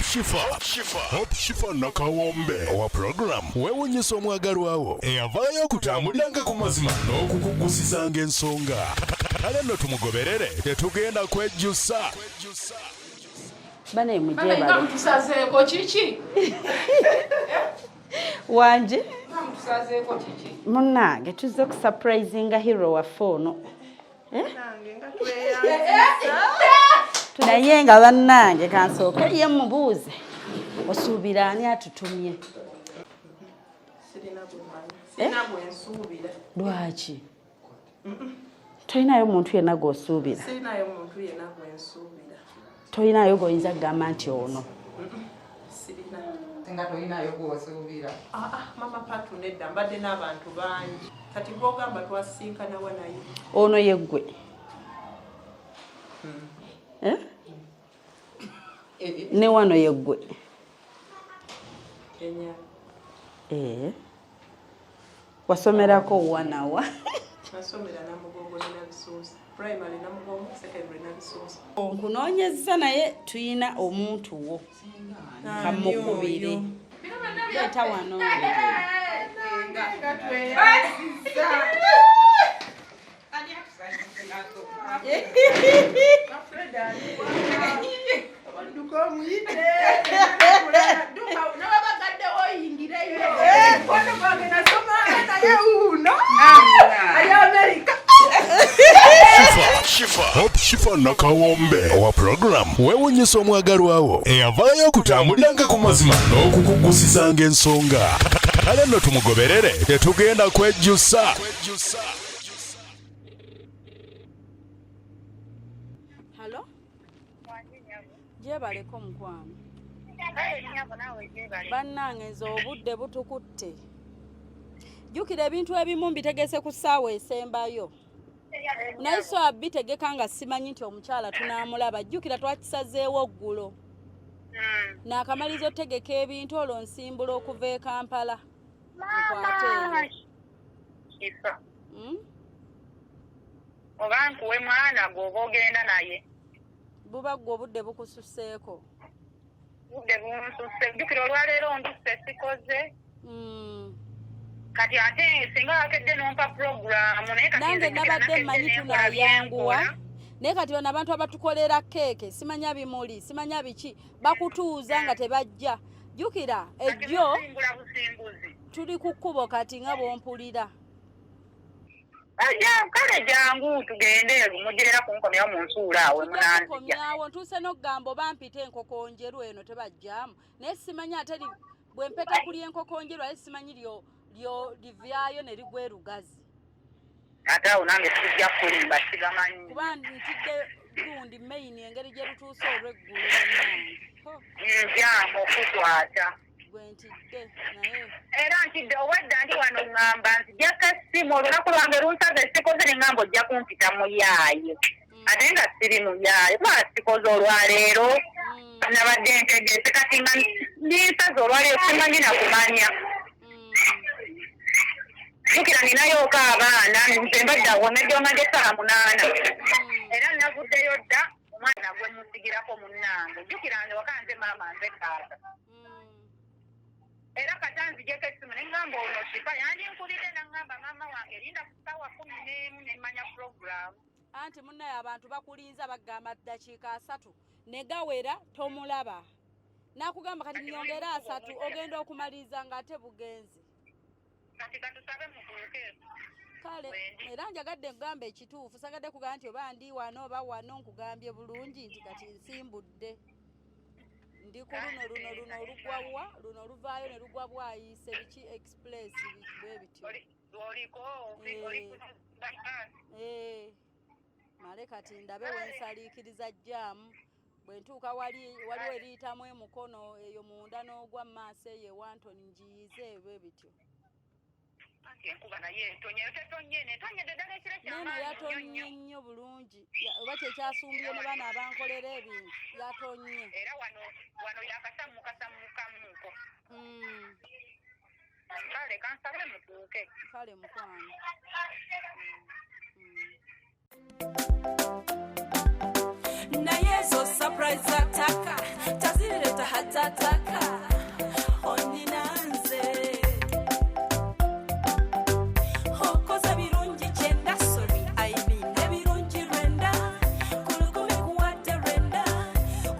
Shifah Nakawombe owa program wewunyisa omwagalwawo eyavaayo okutambuliranga ku mazima n'okukugusizanga ensonga. Kale nno tumugoberere tetugenda kwejjusa. Bane mujebale. Bane mtusazeeko kiki? Wanje? Mtusazeeko kiki? Munnange tuzze ku surprisinga hero waffe ono. Nange nga tweyambisa. Naye nga bannange kansooke ye mubuuze. Osuubira ani atutumye? Sirina bwensuubira. Lwaki? Toyinayo muntu yenna gw'osuubira? Sirinayo muntu yenna gwensuubira. Toyinayo gw'oyinza kugamba nti ono? Sirina. Nga toyinayo gw'osuubira? Mama Patu nedda mbadde n'abantu bangi. Kati gw'ogamba twasinkana wa naye. Ono ye ggwe. Ne wano ye ggwe. Kenya. Wasomerako wanawa? Nasomera Namugongo ne Nabisuusa. Primary Namugongo, secondary Nabisuusa. Nkunoonyezza naye tuyina omuntu wo. Kamukubire. Leeta wano. Shifah Nakawombe owa program wewunyisa omwagalwawo eyavaayo okutambuliranga ku mazima n'okukugusizanga ensonga. Kale nno tumugoberere tetugenda kwejjusa. Halo? Jebaleko mukwano. Bannange nze obudde butukutte. Jjukira ebintu ebimu mbitegese ku ssaawa esembayo. Naye so abitegeka nga simanyi nti omukyala tunaamulaba. Jjukira twakisazeewo ggulo. N'akamalizo tegeka ebintu olwo nsimbula okuva e Kampala. Shifah. Oba nkuwe mwana gw'oba ogenda naye. Buba ggwe obudde bukususseeko. Budde bunsusse. Jjukira olwaleero ondusse sikoze. Kati ate singa wakedde n'ompa programu naye kati nange nabadde mmanyi tunayanguwa. Naye kati bano abantu abatukolera keeke simanya bimuli simanya biki bakutuuza nga tebajja. Jjukira ejjo tuli ku kkubo kati nga bw'ompulira. Kale jangu tugende mugerera kunkomyawo mu nsuula awe munanzija. Kunkomyawo ntuuse n'okugamba oba mpite enkoko njeru eno tebajjamu. Naye simanyi ate bwe mpeta kuli enkoko njeru aye simanyi lyo livyayo ne ligwa erugazi. Ate awo nange tujja kulimba sigamanyi. Kuba ntidde gundi main engeri gye lutuuse olw'eggulu. Njamu okukwata. Gwe ntidde naye. Era ntidde owedda ndi wano ngamba nzijjako essimu olunaku lwange lunsaze sikoze ne ngamba ojja kumpita mu yaayo. Ate nga siri mu yaayo kuba sikoze olwaleero. Nabadde ntegese kati nga ninsaze olwaleero simanyi na kumanya. Jjukira ninayo abaana nze mbadde awomedde omage essaawa 8. Era navuddeyo dda omwana gwe musigirako munnange. Jjukira nze waka nze maama nze taata. Era kata nzijeko essimu ne ngamba ono Shifah yandinkulidde n'angamba maama wange linda ku ssaawa 11 ne mmanya programu. Anti munnaye abantu bakulinza bagamba ddakiika 3 ne gawera tomulaba. Nakugamba kati nnyongera 3 ogenda okumaliza ng'ate bugenzi. Kati katusabe mutuuke. Kale era njagadde nkugamba ekituufu sagadde kugamba nti oba ndi wano oba wano nkugambye bulungi nti kati nsimbudde. Ndi ku luno olugwawa luno oluvaayo ne lugwa bwayise biki express bwe bityo. Oliko male kati ndabe wensaliikiriza jjaamu bwe ntuuka waliwo eriyitamu emukono eyo munda n'ogwa mu maaso eyo ewantoni ngiyize bwe bityo. Neno yatonye nnyo bulungi oba kyekyasumbiye ne baana abankolera ebintu yatonye. Era wano yakasamukasamukamuko. Kale kansabe mutuuke. Kale mukwano. Na yezo surprise ataka tazileta hata tahatataka oninanze okoza birungi kyenda sorry I mean ebirungi rwenda kulukumi kuwadde rwenda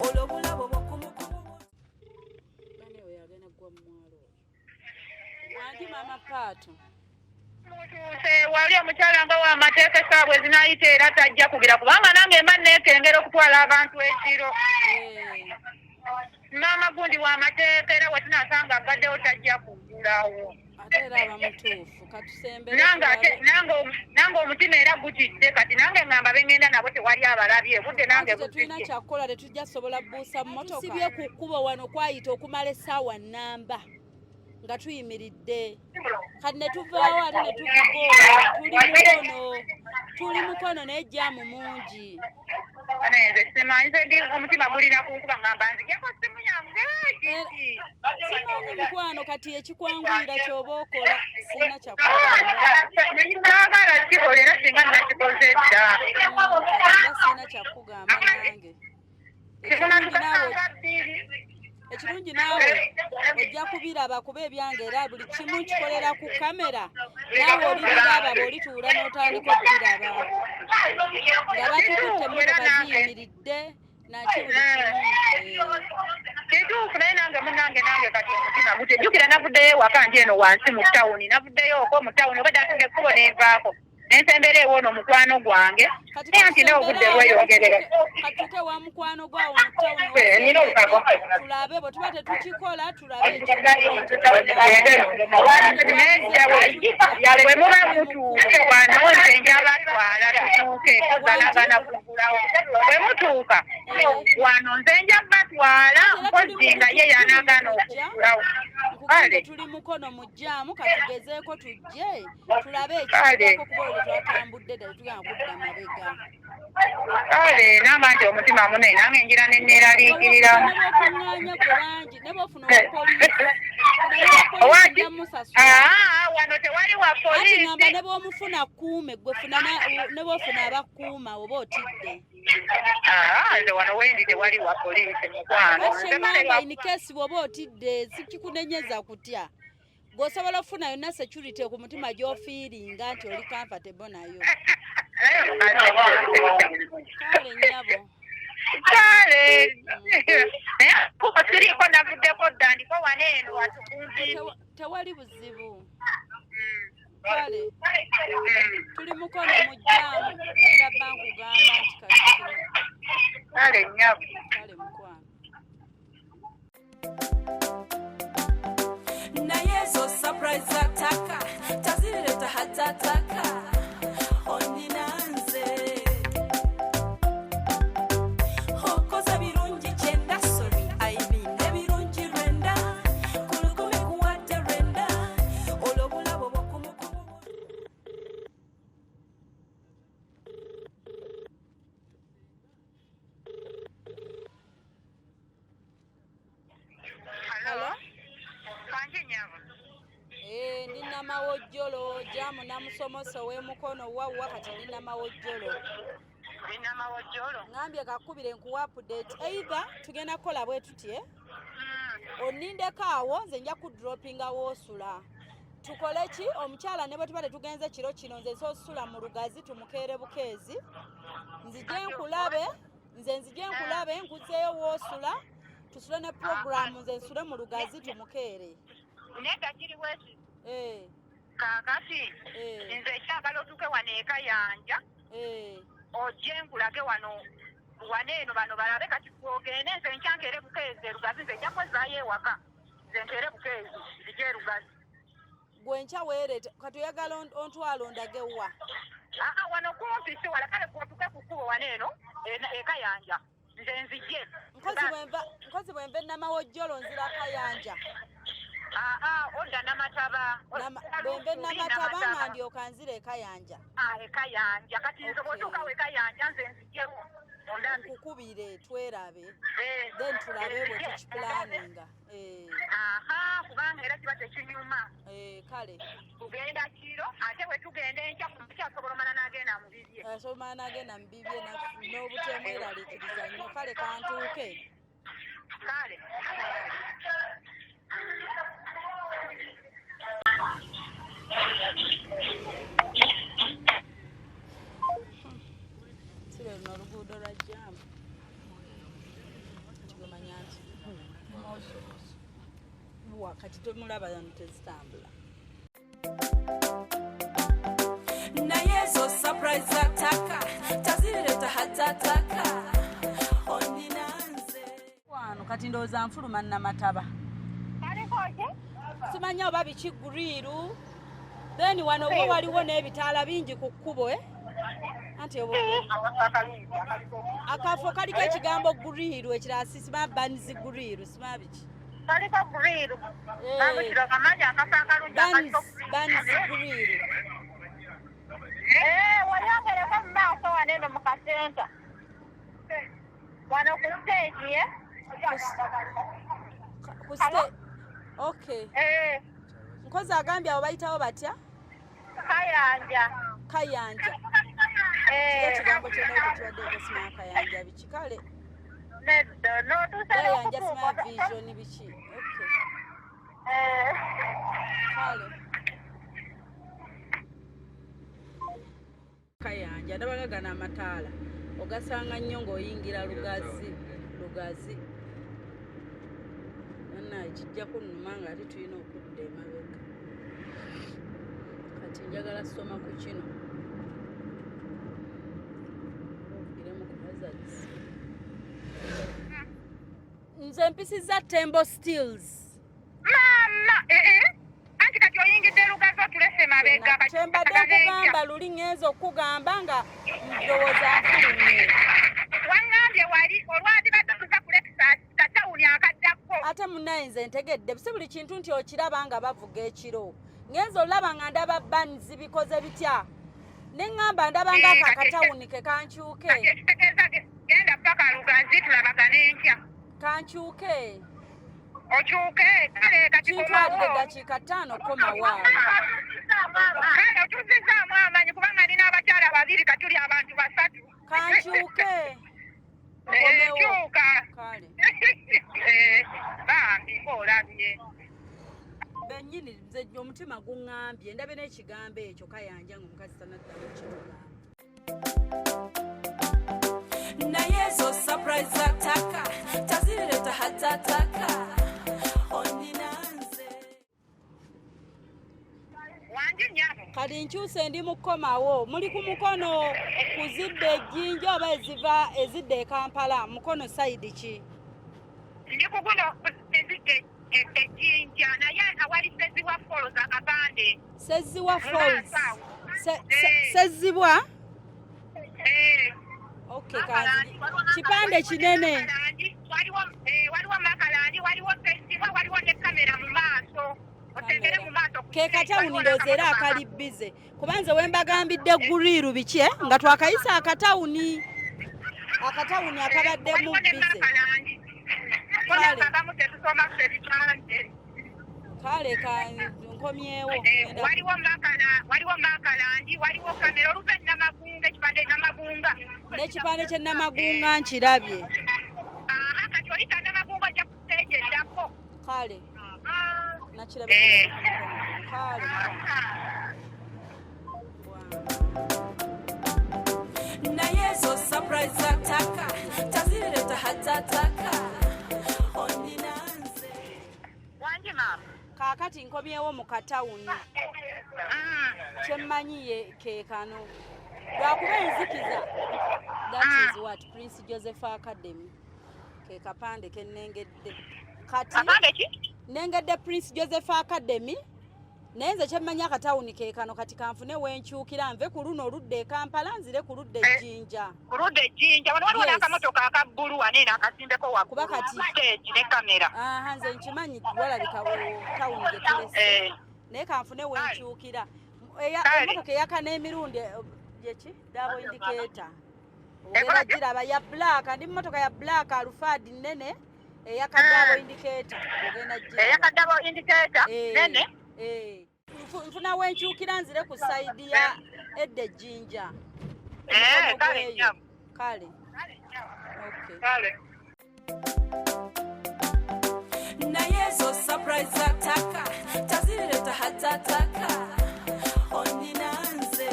olwobulabo bwokumukubu bane we yagenda gwa mwalo wangi mama Pato wali omukyala nga w'amateeka esaabwe zinayita era tajja kugira kubanga nange mba neekengera okutwala abantu ekiro maama gundi w'amateeka era wetunasanga agaddewo tajja kugulawo ate era abamutuufu katusembere nange omutima era gutidde kati nange ngamba bengenda nabo tewali abalabye budde nange tetulina kyakkola tetujja sobola buusa mmotoka tusibye ku kkubo wano kwayita okumala essaawa nnamba nga tuyimiridde kati ne tuvaawo ate ne tugigoola tuli mukono n'ejjaamu mungi nze simanyize ndi omutima gulina kunkuba ngamba nzigeko simu yange simanyi mukwano kati ekikwanguyira ky'oba okola sirina kyakugamba kikola era singa nakikoze dda sirina kyakugamba nange ekirungi naawe ojja kubiraba kuba ebyange era buli kimu kikolera ku kamera naawe olibiraba bw'olituula n'otandika okubiraba nga batukutte emmotoka ziyimiridde nakyo buli kimu kituufu naye nange munange kati omutima gutejjukira navuddeyo ewaka nti eno wansi mu tawuni navuddeyo okwo mu tawuni obadde atunga ekkubo nenvaako nensembera ewoono omukwano gwange naye nti ne obudde bweyongerera katuke wa mukwano gwawo tulabe bwe tuba tetukikola tulabe bwe muba mutuuke wano nze njabatwala tutuuke kuzanagana kugulawo bwe mutuuka wano nze njabatwala mpozi nga ye yanagana okugulawo kale tuli mukono mujjaamu katugezeeko tujje tulabe ekiko kuba olwo twatambudde ddala tugenda kudda mabega kale namba nti omutima munene nange njira neneeraliikiriramu okuŋŋaanya ku bangi ne bwofuna omupoliisi wano tewali wa poliisi ngamba ne bwomufuna kuume ne bwofuna abakuuma oba otidde nze wano wendi tewali wa poliisi mukwano inikesi bw'oba otidde sikikunenyeza kutya bw'osobola okufuna yonna security ku mutima gy'ofiiringa nti oli comfortable nayo kale nnyabo kale naye kuba siriiko navuddeko dda ndiko wano eno watukumbi tewali buzibu kale tuli mukono mujjaamu nga bankugamba nti kale nnyabo kale mukwano naye zo surprise ataka tazireta hatataka oninanze okoza birungi kyenda sorry I mean ebirungi rwenda kulukumi kuwadde rwenda olwobulabo bwokumukubu Hello? Ndi namawojjolo jamu namusomoso w'emukono wawwa kati ndi namawojjolo ngambye kakubire nkuwa update either tugenda kukola bwe tutye onindeko awo nze nja kudropinga woosula tukole ki omukyala ne bwe tuba tetugenze kiro kino nze nsosula mu lugazi tumukeere bukeezi nzije nkulabe nkuzeeyo woosula tusule ne programu nze nsule mu lugazi tumukeere nega kiri wesi kakati nze ekyagala otuuke wano eka yanja ojje nkulage wano eno bano balabe kati kwogende nze nkyankeere bukeezi erugazi nze nja kwezaayo ewaka nze nkeere bukeezi nzije erugazi gwenkya weereta kati oyagala ontwala ondage wa wano kumpi si wala kale kwotuke ku kkubo wano eno eka yanja nze nzije nkozi bwembe namawojjolo nzira kayanja odda namataba bwembe namataba nga ndyoka nzira ekayanja ekayanja kati nze bwotuukawo ekayanja nze nzijewo nkukubire twerabe then tulabe bwe tukipulaninga kubanga era kiba tekinyuma kale tugenda kiro ate we tugenda enkya kyasobola omala n'agenda mu bibye asobola n'agenda mu bibye n'obutemweraliikiriza nnyo kale kantuuke kale zitambulibwa kati tumulaba yano tezitambula. naye zo surprise ataka tazireta hatataka oninanze Wano kati ndowooza nfuluma Namataba. Simanya oba bikiguriru. Then wano obwo waliwo n'ebitaala bingi ku kkubo anti obwo akafo kaliko ekigambo guriru ekirala sisima banzi guriru sima biki kaliko guriru babukira kamanya akasangalunja kaliko banzi guriru wayongereko mu maaso waneno mu kasenta wano ku stage Okay. Nkozi agambye abo bayitawo batya? Kayanja. Ekigambo kyonna ekituwadde okusima Kayanja biki kale? Kayanja sima vision biki? Okay. Kale. Kayanja ndabaga gana amataala. Ogasanga nnyo ng'oyingira lugazi. Kijja kunnuma nga ate tulina okudda emabega. Kati njagala soma ku kino. Ogiremu ku hazards. Nze mpisizza Tembo Stills. Mama, anti kati oyingidde lugazi otulese mabega kati. Kyembadde okugamba luli ng'enza okugamba nga ndowooza nfulumye. Wangambye wali olwandibadde tuza ku Lexus katawuni akaddako. Ate munnaye nze ntegedde si buli kintu nti okiraba nga bavuga ekiro. Ngenza olaba nga ndaba banzi bikoze bitya. Ne ŋŋamba ndaba ng'ako akatawuni ke kankyuke. Ekitegeeza genda paka lugazi tulabagana enkya. Kankyuke. Okyuke kale kati Kintwalire eddakiika 5 komawaala. Kale otuzizaamu amanyi kubanga nina abakyala babiri katuli abantu 3. Kankyuke. Kyuka. Kale. Bambi olabye. Bennyini nze omutima guŋŋambye ndabe n'ekigambo ekyo Kayanja ng'omukazi tanaddamu ekikugamba. naye zo surprise ataka tazireta hatataka oninanze Wangi nyabo. Kati nkyuse ndi mukomawo muli ku mukono kuzidde ejjinja oba ezidde e Kampala mukono side ki? Ndi kuguno ezidde ejjinja naye awali Seziwa Falls akapande. Seziwa Falls. Sezibwa? Okay, kazi. Kipande kinene. Waliwo Makalandi, waliwo Seziwa, waliwo ne kamera mu maaso. Otengere mu maaso. Ke katawuni ndowooza era akali bize. Kubanze we mbagambidde guriru biki nga twakayisa akatawuni. Akatawuni akabadde mu bize. Kale nkomyewo. Waliwo Makalandi, waliwo kamera oluve Namagunga, ekipande Namagunga. N'ekipande kye Namagunga nkirabye. Kati oyita Namagunga ojja ku stage eddako. Kale. Nakirabye. Kale. naye zo surprise ataka tazireta hatataka oninanze Wangi mama. Kaakati nkomyewo mu katawuni. Kyemmanyi ke kano. Lwakuba enzikiza. That is what Prince Joseph Academy. Ke kapande ke nnengedde. Kati Kapande ki? nnengedde Prince Joseph Academy. Naye nze kyemmanyi akatawuni ke kano kati kanfune wenkyukira nve ku luno oludde e Kampala nzire ku ludde ejjinja. Ku ludde ejjinja. Wano waliwo n'akamotoka aka bbulu waneeno akasimbeko waggulu. Kuba kati stage ne kamera. nze nkimanyi walabika tawuni gye tulese. Naye kanfune wenkyukira. Emmotoka eyaka n'emirundi gyeki dabo indicator. Ogenda giraba ya black ndi mmotoka ya black alufadi nnene eyaka dabo indicator. Ogenda giraba. Eyaka dabo indicator nene. Nfuna wenkyukira nzire ku side ya edde ejjinja. Kale nyabo. Kale. Okay. Kale. naye zo surprise ataka tazireta hatataka oninanze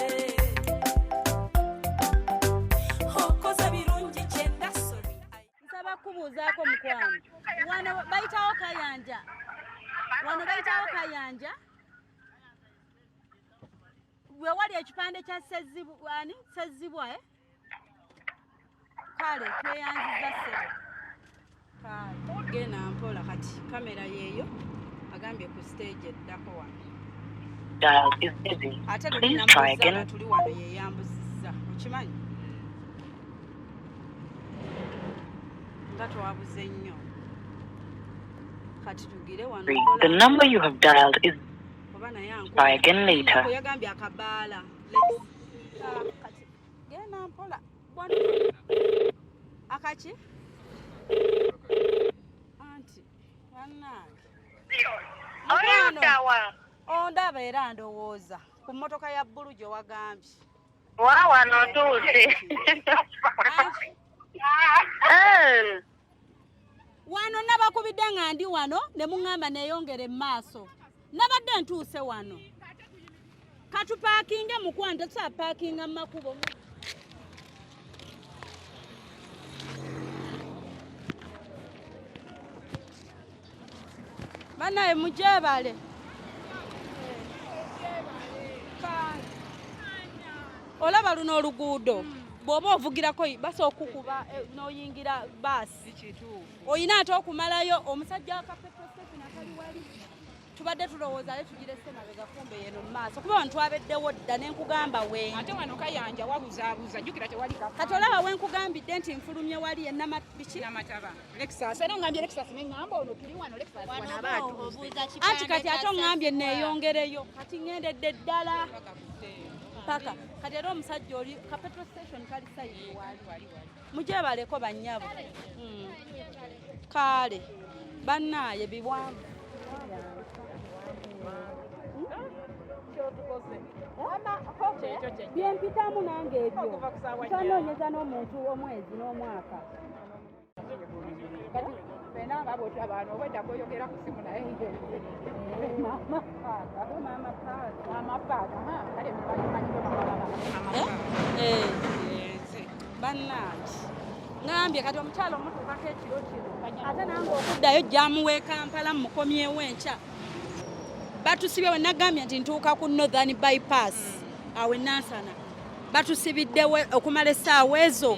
okoza birungi kyenda sori Nsaba kubuuzaako mukwano. Wano bayitawo Kayanja. Wano bayitawo Kayanja. Gwe wali ekipande kya Sezibwa Kale tweyanziza ssebo. Kale gena mpola kati kamera yeeyo agambye ku stage eddako wano. Dial is busy. Please try again. Tuli wano yeeyambuzizza. Okimanyi? Nga twabuze nnyo. Kati tugire wano. The number you have dialed is. Try again later. Yagambye akabaala. Kati gena mpola. Akachi? Auntie, ondaba era ndowooza ku mmotoka ya bbulu gye wagambye. Wano ntuuse. Wano nabakubidde nga ndi wano ne muŋŋamba neeyongere mu maaso. Nabadde ntuuse wano. Katupaakinge mukwano tetupaakinga mu makubo. Banaye mujebale. Olaba luno oluguudo. Bw'oba ovugirako basooka okukuba n'oyingira baasi. Oyina ate okumalayo omusajja wa petrol station akali wali. Tubadde tulowooza ale tugirese mabega kumbe yeno mu maaso. Kuba wano twabeddewo dda ne nkugamba we. Ate wano Kayanja wabuzaabuza jjukira tewali kafa. Kati olaba we nkugambidde nti nfulumye wali biki n'amataba. Lexus era ngambye Lexus ne ngamba ono tuli wano Lexus wano abantu. Anti kati ate ngambye neeyongereyo. Kati ngendedde ddala. Paka kati era omusajja oli ka petrol station kali sayidi wali. Mujebaleko bannyabo. Kale bannaaye bibwamu. Byempitamu nange ebyo. Tanoonyeza n'omuntu omwezi n'omwaka. Kati fena nga bw'otabaana obwedda kweyogera ku simu naye Mama Paata. Kale mumanyimanyigo Bannange ngambye kati omukyalo omutuukako ekiro kino ate nange okuddayo jjamuwe Kampala mukomyewo enkya. Batusibye we nagambye nti ntuuka ku Northern Bypass awe Nansana. Batusibiddewo okumala essaawa ezo.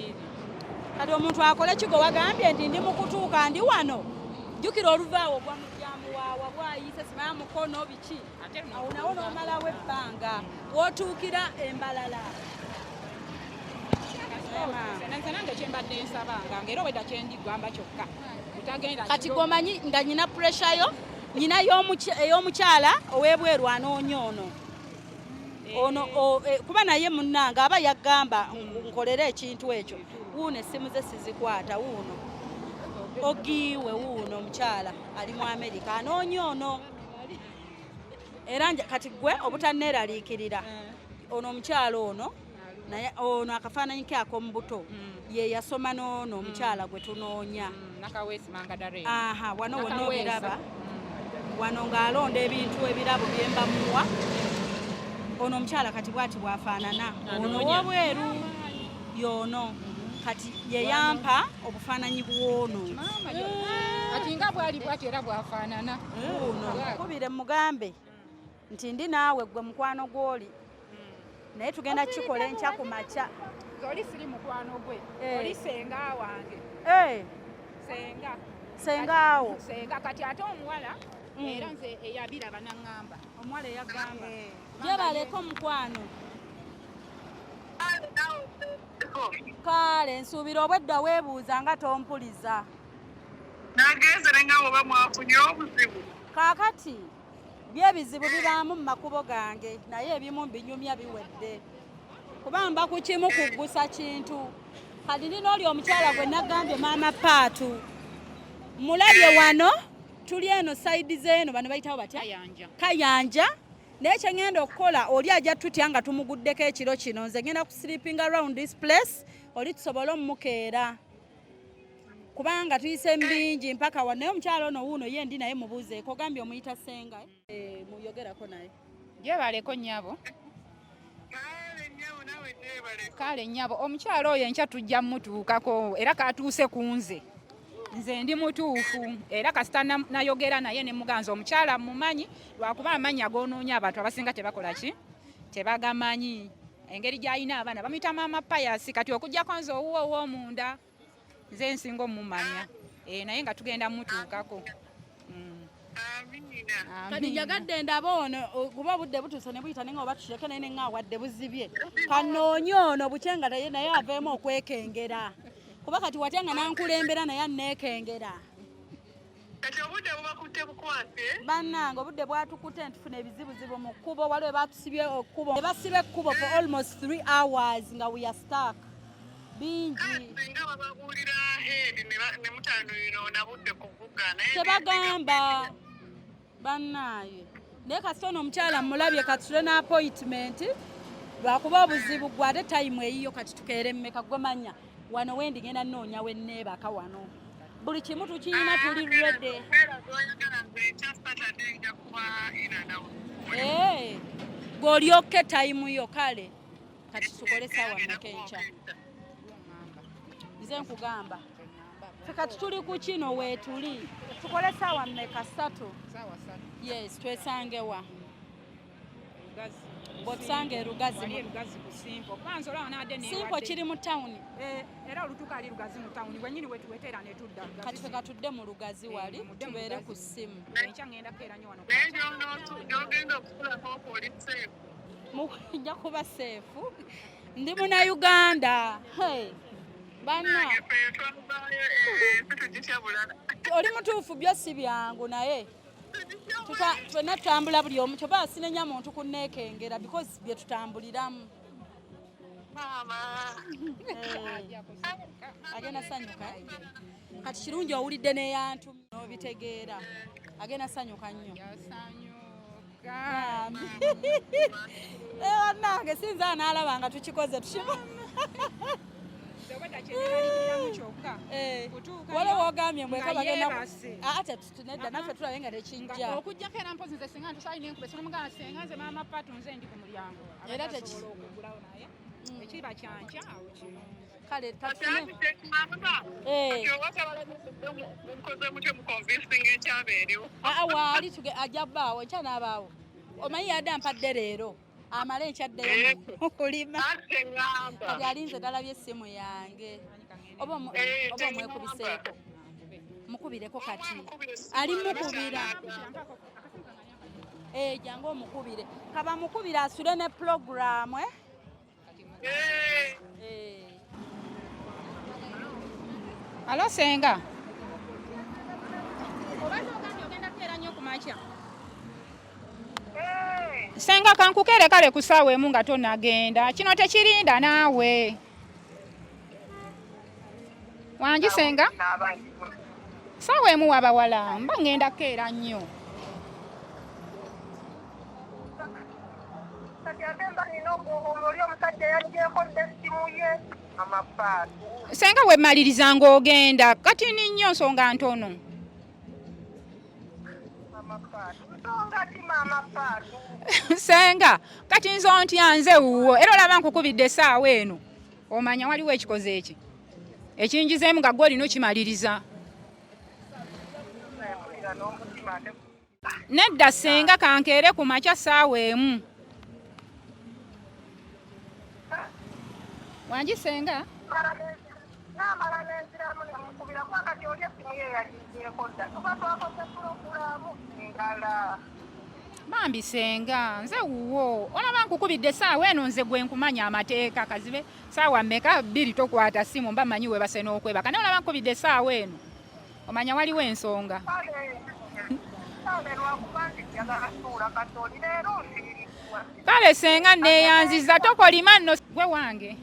Kati omuntu akole kigo wagambye nti ndi mu kutuuka ndi wano. Jjukira oluvaawo ogwa mujjamu waawa bwayise simaya mukono biki. Awo nawo n'omalawo ebbanga w'otuukira Embalala. nange kyembadde nsabanga ng'era obwedda kyendigamba kyokka butagenda kati gomanyi nga nyina pressure yo nyina ey'omukyala ow'ebweru anoonya ono kuba naye munnanga aba yagamba nkolere ekintu ekyo. Wuuno essimu ze sizikwata. Wuuno ogiwe wuuno omukyala ali mu Amerika anoonya ono era kati gwe obutanneeraliikirira ono omukyala ono akafaananyi ke ak'omu buto ye yasoma n'ono omukyala gwe tunoonya. Nakaweesa Magdalene. Wano wonna obiraba wano ng'alonda ebintu ebirabo byemba muwa. Ono omukyala kati bw'ati bwafaanana ono wabweru y'ono kati ye yampa obufaananyi bw'ono. Kati nga bwali bw'ati era bwafaanana. Kubire mugambe nti ndi naawe gwe mukwano gw'oli naye tugenda kikola enkya ku makya. Oli siri mukwano gwe oli senga wange. Sengaawo senga kati ate omuwala era nze eyabiraba naŋŋamba omuwala eyagamba gyebaleko mukwano. Kale nsuubira obwedda weebuuza nga tompuliza. Nagenzere nga bwe mwafunye obuzibu. Kaakati byebizibu bibaamu mu makubo gange naye ebimu binyumya biwedde. Kubamba ku kimu kuggusa kintu. Kati nina oli omukyala gwe nagambye maama Paatu. Mulabye wano tuli eno sayidi zeeno bano bayitawo batya? Kayanja. Naye kye ngenda okukola oli ajja tutya nga tumuguddeko ekiro kino nze ngenda ku sleeping around this place oli tusobole omukeera. Kubanga tuyise mbingi mpaka wano naye omukyala ono wuuno ye ndi naye mubuuzeeko gambye omuyita senga. Muyogerako naye. Gyebaleko nnyabo. Kale nnyabo omukyala oyo enkya tujja mmutuukako era katuuse ku nze. nze ndi mutuufu era kasita nayogera naye ne muganza omukyala mumanyi lwakuba amannya agoonoonya abantu abasinga tebakola ki tebagamanyi engeri gy'alina abaana bamuyita maama payasi kati okuggyako nze owuwo ow'omunda nze nsinga omumanya naye nga tugenda mutuukako. kati njagadde ndaba ono kuba obudde butuuse ne buyita nenga oba tukireke naye nenga awadde buzibye kanoonye ono bukye nga naye aveemu okwekengera kuba kati watya nga nankulembera naye anneekengera. Kati obudde bubakutte bukwate bannange obudde bwatukutte ntufuna ebizibuzibu mu kkubo waliwo batusibye ekkubo ne basiba ekkubo for almost 3 hours nga we are stuck bingi singa bababuulira aheedi ne mutaanuyina nabudde kuvuga naye tebagamba bannaaye naye kasita ono omukyala mulabye katule na appointment lwakuba obuzibu gwe ate tayimu eyiyo kati tukeere mmeka gwe manya wano wendi genda nnoonya wenneebaka wano buli kimu tukiyina tuli rede gw'olyokke tayimu yo kale kati tukole saawa mmeka enkya nze nkugamba kati tuli ku kino weetuli tukole saawa mmeka 3 yes twesangewa bwotusange Rugazi simpo kiri mu tawuni era olutuuka ali Rugazi mu tawuni wenyini wetuweteera ne tudda kati ffe katudde mu Rugazi wali tubeere ku ssimu enkya ngenda kukeera nnyo wano n'ogenda okukulako polisi nja kuba seefu ndi muna-Uganda banna oli mutuufu byo si byangu naye twena tutambula buli omu kyoba sinenya muntu kunneekengera because bye tutambuliramu agenda sanyuka kati kirungi owulidde n'eyantu n'obitegeera agenda sanyuka nnyo bannange sinza anaalaba nga tukikoze tukima waliwo ogambye mbweka bagenda ate tunedda naffe tulabe nga tekijja okujjako era mpozi nze singa ntusaalina enkube sinomugana senga nze maama patu nze ndi ku mulyango era okugulawo naye ekiba kyankya awo kino kale waali ajja bbaawo enkya n'abaawo omanyi yadde ampadde leero amala enkyaddeyo kulima kati alinze dalabye essimu yange oba omwekubiseeko mukubireko kati ali mukubira jange omukubire kaba mukubire asule ne puroguramu alo senga obadde ogambye ogenda kukeera nnyo ku makya senga kankukere kale ku ssaawa emu nga tonagenda kino tekirinda naawe wangi senga ssaawa emu wabawala mba ngenda kukeera nnyo senga wemaliriza ng'ogenda kati ni nnyo nsonga ntono senga kati nzo ntya nze wuwo era olaba nkukubidde essaawa eno omanya waliwo ekikoze eki ekinjizeemu nga gwe olina okimaliriza nedda senga kankeere ku makya ssaawa emu wangi senga bambi senga nze wuwo olaba nkukubidde essaawa eno nze gwe nkumanya amateeka kazibe ssaawa mmeka 2 tokwata simu mba manyi webase n'okwebaka naye olaba nkukubidde essaawa eno omanya waliwo ensonga kale senga neeyanziza tokolima nno gwe wange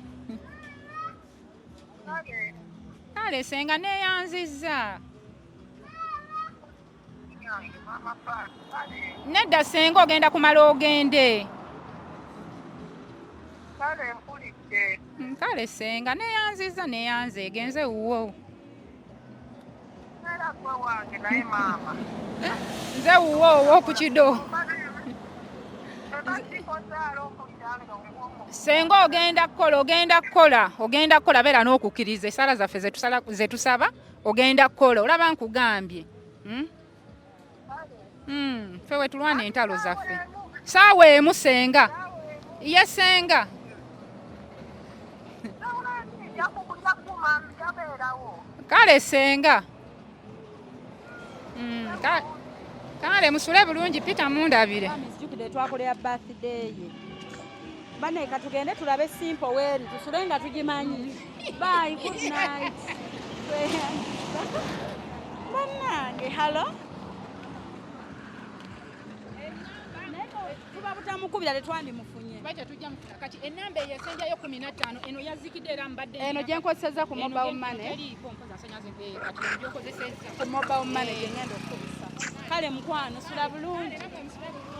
kale senga neeyanziza nedda senga ogenda kumala ogende kale senga neeyanziza neeyanze egenze wuwo nze wuwo ow'okukido senga ogenda kukola beera n'okukkiriza esaala zaffe ze tusaba ogenda kukola olaba nkugambye ffe wetulwana entalo zaffe saawa emu senga ye senga kale senga kale musule bulungi pita mundabire misijukide twakolera birthday ye bane katugende tulabe simple weri tusule nga tugimanyi bye good night bannange halo tuba butamukubira tetwandimufunye kati enamba eyesenjayo 15 eno yazikidde era mbadde eno gyenkozeseza ku mobile money ku mobile money gyengenda okukubisa kale mukwano sula bulungi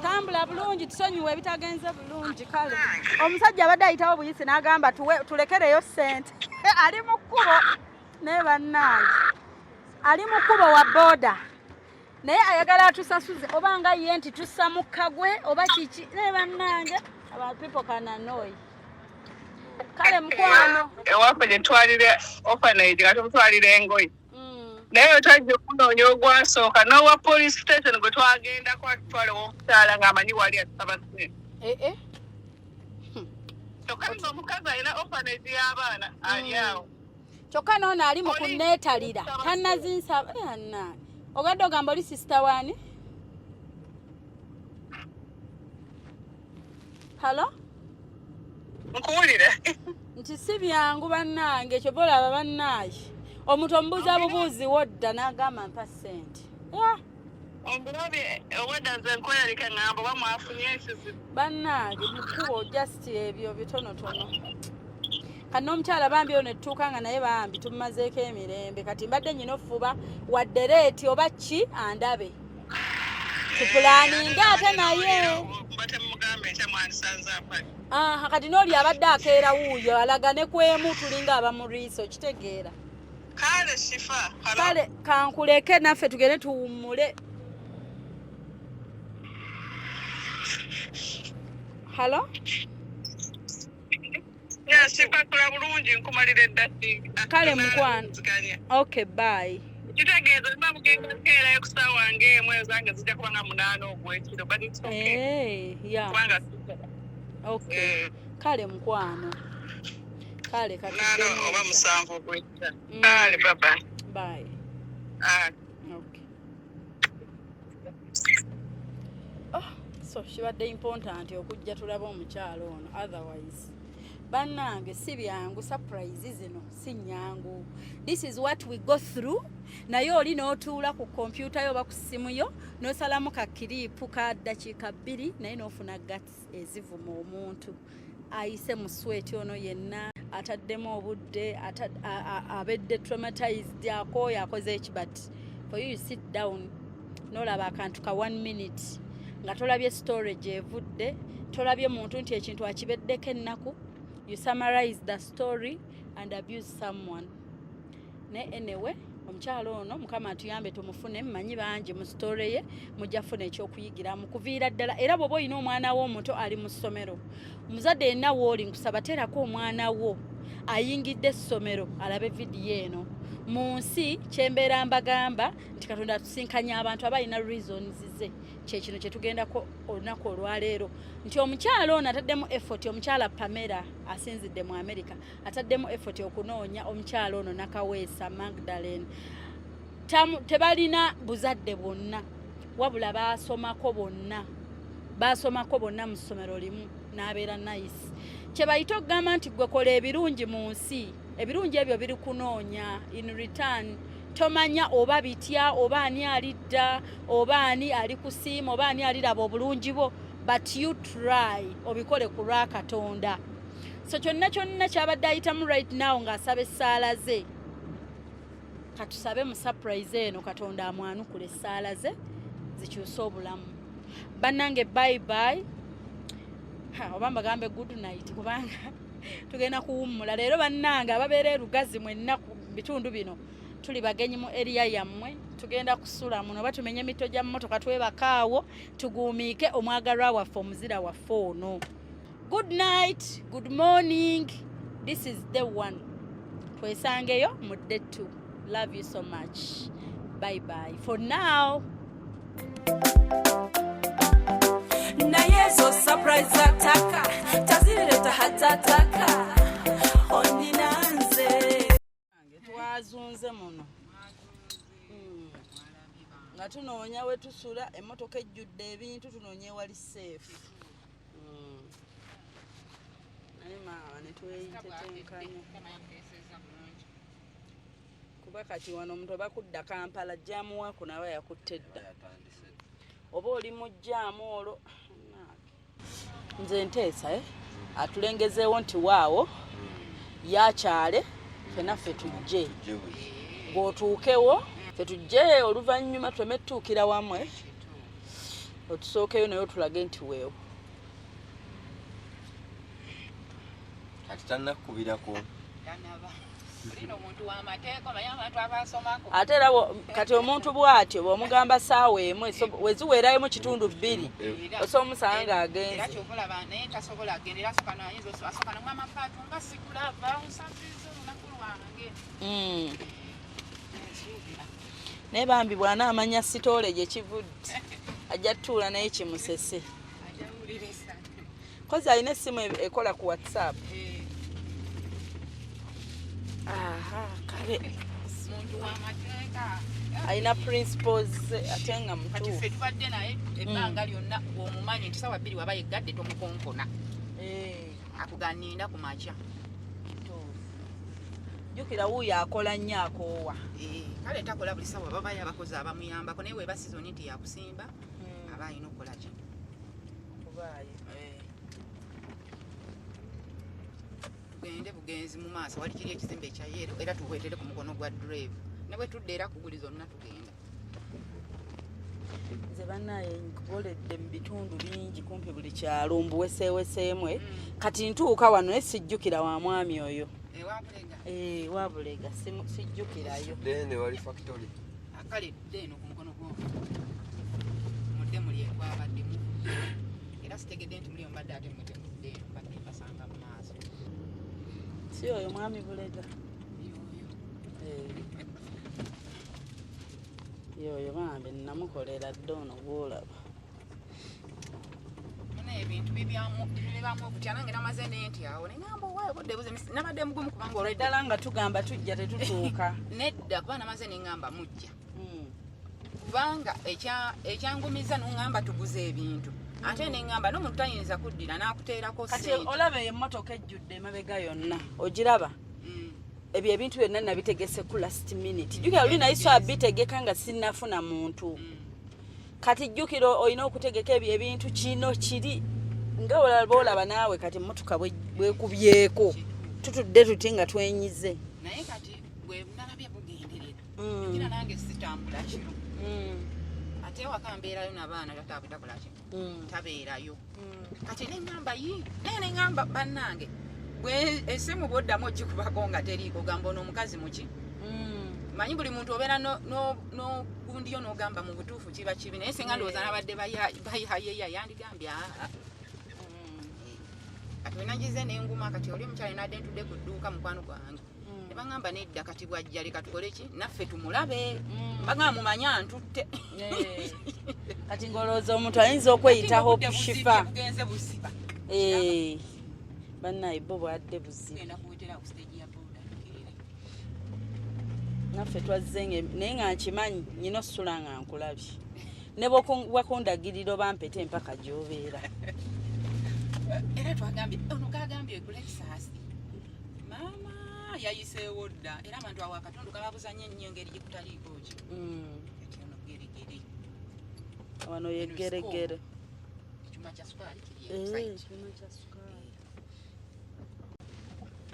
tambula bulungi tusonyiwe ebitagenze bulungi kale omusajja abadde ayitawo buyisi n'agamba tulekereyo ssente ali mu kkubo naye bannange ali mu kkubo wa booda naye ayagala atusasuze oba nga ye nti tussa mu kagwe oba kiki naye bannange abantu people can annoy kale mukwano ewaffe gye twalire orphanage nga tumutwalira engoye naye twajja okunoonya ogwasooka n'owa police station gwe twagendako atutwale w'omukyala ng'amanyi wali atusaba ssente kyokka nga omukazi alina orphanage y'abaana ali awo kyokka noono ali mu kunneetalira tannazinsaba anna ogadde ogamba oli sisita waani halo nkuwulira nti si byangu bannange ekyo bolaba bannaaye omuntu omubuuza bubuuzi wodda n'agamba mpa ssente omulabye owedda nze nkweyalika ngamba oba mwafunye ekizibu bannange mukubo just ebyo bitonotono kati n'omukyala bambi ono ettuuka nga naye bambi tumumazeeko emirembe kati mbadde nyina ofuba wadde reeti oba ki andabe tupulaninga ate naye kati n'oli abadde akeera wuuyo alagane kwemu tulinga abamuriisa okitegeera kale Shifah kale kankuleke naffe tugende tuwummule halo Shifah tula bulungi nkumalira eddasi kale mukwano okay bye kitegeeza mba mugenda keerayo ku ssaawa ng'emu ezange zijja kuba nga 8 ogw'ekiro but it's okay kubanga okay kale mukwano kale kati oba 7 ogw'ekiro kale baba bye okay so kibadde important okujja tulaba omukyalo ono otherwise bannange si byangu surprise zino si nyangu this is what we go through naye oli n'otuula ku kompyuta yo oba ku ssimu yo n'osalamu ka kiriipu ka ddakiika 2 naye n'ofuna guts ezivuma omuntu ayise mu sweti ono yenna ataddemu obudde abedde traumatized akooyo akoze eki but for you sit down n'olaba akantu ka 1 minute nga tolabye storage evudde tolabye muntu nti ekintu akibeddeko ennaku you summarize the story and abuse someone anyway omukyalo ono mukama atuyambe tumufune mmanyi bangi mu story ye mujja funa ekyokuyigiramu kuviira ddala era bw'oba olina omwana wo omuto ali mu ssomero omuzadde yenna wooli nkusaba terako omwana wo ayingidde essomero alabe vidiyo eno mu nsi kyembeera mbagamba nti Katonda atusinkanya abantu abalina reasons ze kyekino kyetugendako olunaku olwaleero nti omukyalo ono ataddemu effort omukyala Pamela asinzidde mu America ataddemu effort okunoonya omukyalo ono Nakaweesa Magdalene tebalina buzadde bwonna wabula baasomako bonna mu ssomero limu n'abeera nice kyebayita okugamba nti gwe kola ebirungi mu nsi ebirungi ebyo biri kunoonya in return tomanya oba bitya oba ani alidda oba ani ali kusiima oba ani aliraba obulungi bwo but you try obikole ku lwa Katonda so kyonna kyabadde ayitamu right now ng'asaba essaala ze katusabe mu surprise eno Katonda amwanukule essaala ze zikyuse obulamu bannange bye bye oba mbagambe good night kubanga tugenda kuwummula leero bannange ababeera erugazi mwenna ku bitundu bino tuli bagenyi mu area yammwe tugenda kusula muno oba tumenye emito gya mmotoka twebakaawo tuguumiike omwagalwa waffe omuzira waffe ono good night good morning this is the one twesangeyo mu day 2 Love you so much. Bye bye for now. naye zo surprise ataka tazireta hatataka oninanze Twazunze muno nga tunoonya we tusula emmotoka ejjudde ebintu tunoonya wali safe naye maawa ne tweyitetenkanya kuba kati wano omuntu oba kudda Kampala jaamu wako nawe yakutte dda oba oli mu jaamu olwo nze nteesa atulengezeewo nti waawo yakyale fenaffe tujje bw'otuukewo ffe tujje oluvannyuma tuleme tutuukira wamwe otusookeyo naye otulage nti weewo kati tannakubirako ate era kati omuntu bw'atyo bw'omugamba saawa emu weziweerayomu kitundu 2 osobola omusanga ng'agenze naye bambi bw'anaamanya sitoole gye kivudde ajja tutuula naye kimusese kozi alina essimu ekola ku WhatsApp. Kale alina principles ate nga mutuufu ffe tubadde naye ebbanga lyonna omumanyi nti sawa 2 waba yeggadde tomukonkona akuganinda ku makya jjukira wuuyo akola nnyo akoowa kale takola buli sawa babayo abakozi abamuyambako naye weba sizoni nti yakusimba aba alina okukola ki kubaayo tugende bugenzi mu maaso wali kiri ekizimbe ekyayeero era tuweetere ku mukono gwa drive ne bwe tudde era kuguli zonna tugenda nze bannaye nkuboledde mu bitundu bingi kumpi buli kyalo mbuweseeweseemwe kati ntuuka wano naye sijjukira wa mwami oyo wabulega sijjukirayo dene wali factory akale deno ku mukono gwo mudde muli ekwabaddemu era sitegedde nti muli ombadde ate mutemudde mbadde mbasanga mu maaso si oyo mwami bulega yoyo bambi namukolera dde ono gwolaba ebintu bibamu okutya nange namaze nenti awo nengamba budde buze nabadde mugumu kubanga olwo ddala nga tugamba tujja tetutuuka nedda kuba namaze nengamba mujja kubanga ekyangumiza nongamba tuguze ebintu ate nengamba n'omuntu tayinza kuddira n'akuteerako kati olaba emmotoka ejjudde emabega yonna ogiraba ebyo ebintu byonna nabitegese ku last minute jjukira luli nayiso abitegeka nga sinnafuna muntu kati jjukira olina okutegeka ebyo ebintu kino kiri nga olaba naawe kati emmotoka bwekubyeko tutudde tuti nga twenyize naye kati bwe nalabye bugenderera ngira nange sitambula kiro ate ewaka mbeerayo n'abaana tatabutakola ki tabeerayo kati nengamba nengamba bannange bwe esimu bwoddamu ogikubako nga teriiko gamba n'omukazi muki manyi buli muntu obeera n'ogundiyo n'ogamba mu butuufu kiba kibi naye singa ndowooza nabadde bayihayeya yandigambye kati wenagize nenguma kati oli omukyala nadde ntudde ku dduuka mukwano gwange ne bangamba nedda kati bwajja leka tukole ki naffe tumulabe bagamba mumanya ntutte kati ngolowooza omuntu ayinza okweyitaho ku Shifah bugenze busiba bannaye bo bwadde buzibu naffe twazze naye nga nkimanyi nyina osula nga nkulabye ne bwakundagirira oba mpete empaka gy'obeera era twagambye ono kagambye kulexasi maama yayiseewo dda era abantu awo akatundu kababuzanya ennyo engeri gikutaliiko ki kati ono geregere wano yegeregere ekyuma kya sukaali ekyuma kya sukaali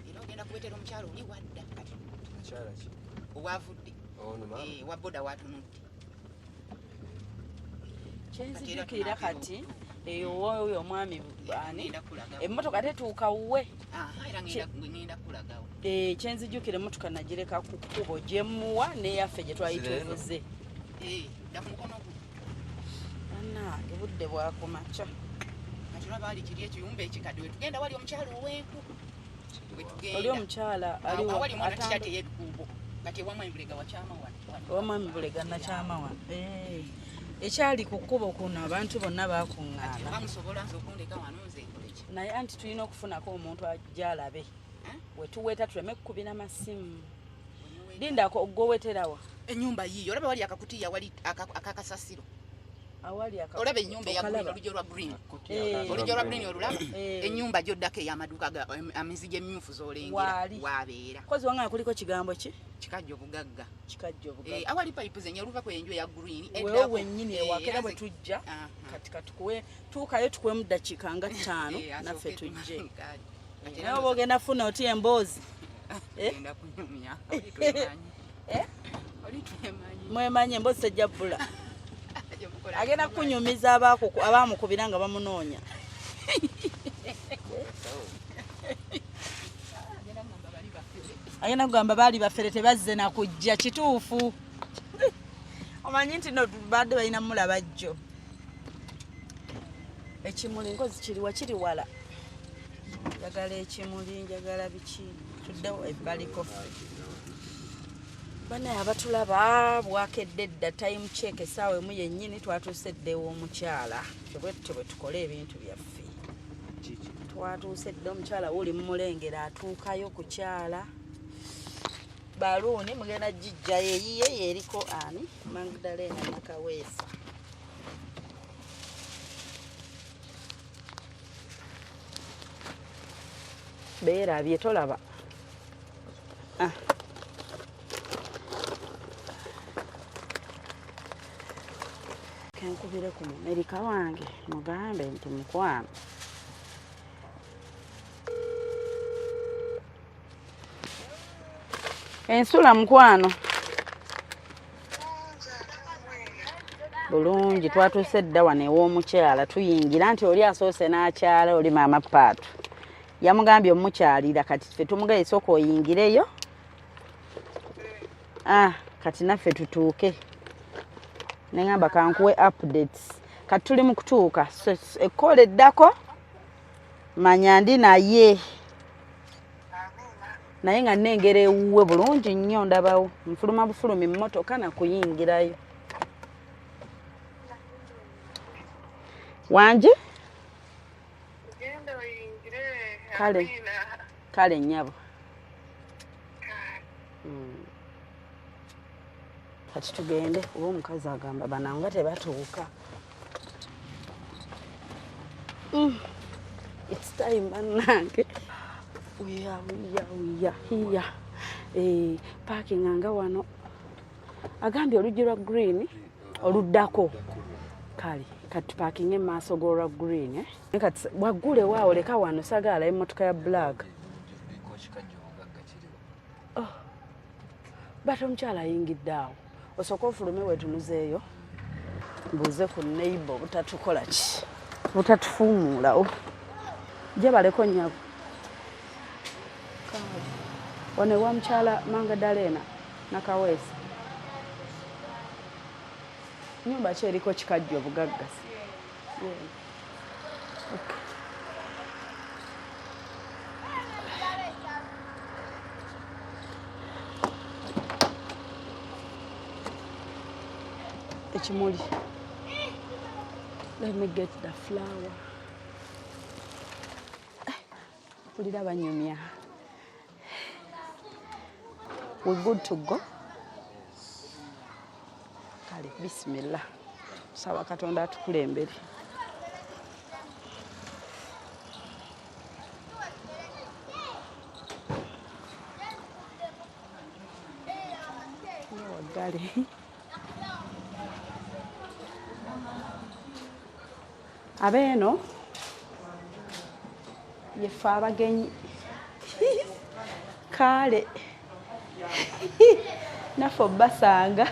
era ogenda kubeetera omukyalo oli wadda kati mukyala ki owavudde wa boda watunudde kyenzijukira kati eyo oyo omwami ani emmotoka tetuuka wuwe kyenzijukira emmotoka nagireka ku kkubo gyemuwa neyaffe gye twayituuvuze annange budde bwakumakya kati olaba ali kiri ekiyumba ekikadde wetugenda wali omukyala ow'enku oli omukyala awali mwana tishati ey'ebikuubo kati wamwe mbulega wachama wan wamwe mbulega na chama wan ekyali ku kkubo kuno abantu bonna bakuŋŋaana bamusobola okundeka wanoze kuleki naye anti tulina okufunako omuntu ajja alabe wetuweta tuleme kukubira masimu lindako ogoweterawa enyumba yiyo olaba wali akakutiya wali akakasasiro awali olaba enyumba ya green olujjo lwa green olulaba enyumba gyoddako ey'amaduuka amizige emyufu z'olengera wabeera kozi wanga kuliko kigambo ki kikajja obugagga awali payipu zenye oluva kwenju ya green wewe wennyini ewakera bwe tujja kati katukuwe tuukayo tukuwe mu ddakiika nga 5 naffe tujje naye oba ogenda funa oti emboozi mwemanyi emboozi tejja bbula agenda kunyumiza abamukubira nga bamunoonya agenda kugamba baali baffere tebazze nakujja kituufu omanyi nti no badde balina mulaba jjo ekimuli nkozi kiriwa kiri wala njagala ekimuli njagala biki tuddewo ebbaliko banaye abatulaba bwakedde dda time check essaawa emu yennyini twatuuseddewo omukyala tebwetutyo bwe tukola ebintu byaffe twatuusedde omukyala wuli mumulengera atuukayo kukyala baluuni mugenda gijja yeyiye yeriko ani Magdalene Nakaweesa beerabye tolaba kenkubire ku mumerika wange mugambe nti mukwano ensula mukwano bulungi twatuuse dda wano ew'omukyala tuyingira nti oli asoose n'akyala oli maama paatu yamugambye omukyalira kati ffe tumugaye sooka oyingireyo kati naffe tutuuke neŋŋamba kankuwe updates kati tuli mu kutuuka ekkola eddako manya ndi naye nga nnengera ewuwe bulungi nnyo ndabawo nfuluma bufulumi mmotoka nakuyingirayo wangi kale nnyabo kati tugende oba omukazi agamba bananga tebatuuka it's time bannange hiya parking anga wano agambye oluggi lwa green oluddako kale kati parking emaaso g'olwa green kati waggule waawo leka wano sagala emmotoka ya black bati omukyala ayingidde awo osooka ofulume wetunuzeeyo mbuuze ku neighbor butatukola ki butatufuumuulawo gye baleko nnyabo wano ewa mukyala Magdalene Nakaweesa nyumba ki eriko kikajja obugaggasi ekimuli let me get the flower pulira banyumya we good to go kale bismillah saba katonda atukulembere wagale abeeno yefe abagenyi kale naffe basanga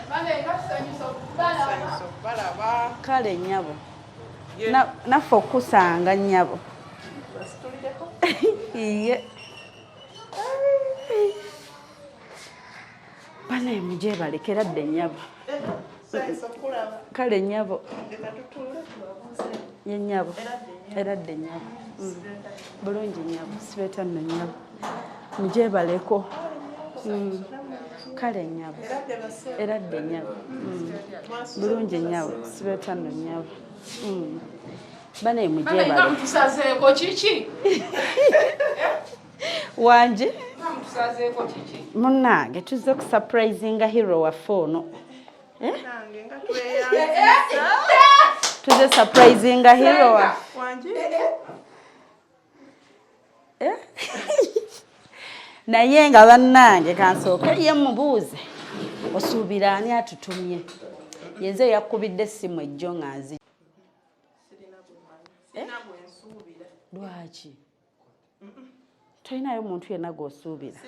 kale nnyabo naffe okusanga nnyabo iye bane muje balekera dde nnyabo kale nnyabo ye nnyabo era dde nnyabo bulungi nnyabo sibeeta nno nnyabo muje baleko kale nnyabo era dde nnyabo bulungi nnyabo sibeeta nno nnyabo bana emujebale mutusazeeko kiki wanje mutusazeeko kiki munnange tuzze kusurprisinga hero waffe ono tuzze surprisinga hero waffe naye nga bannange kansooke ye mubuuze osuubira ani atutumye yenze yakubidde essimu ejjo nga nzi lwaki tolinayo muntu yenna gw'osuubira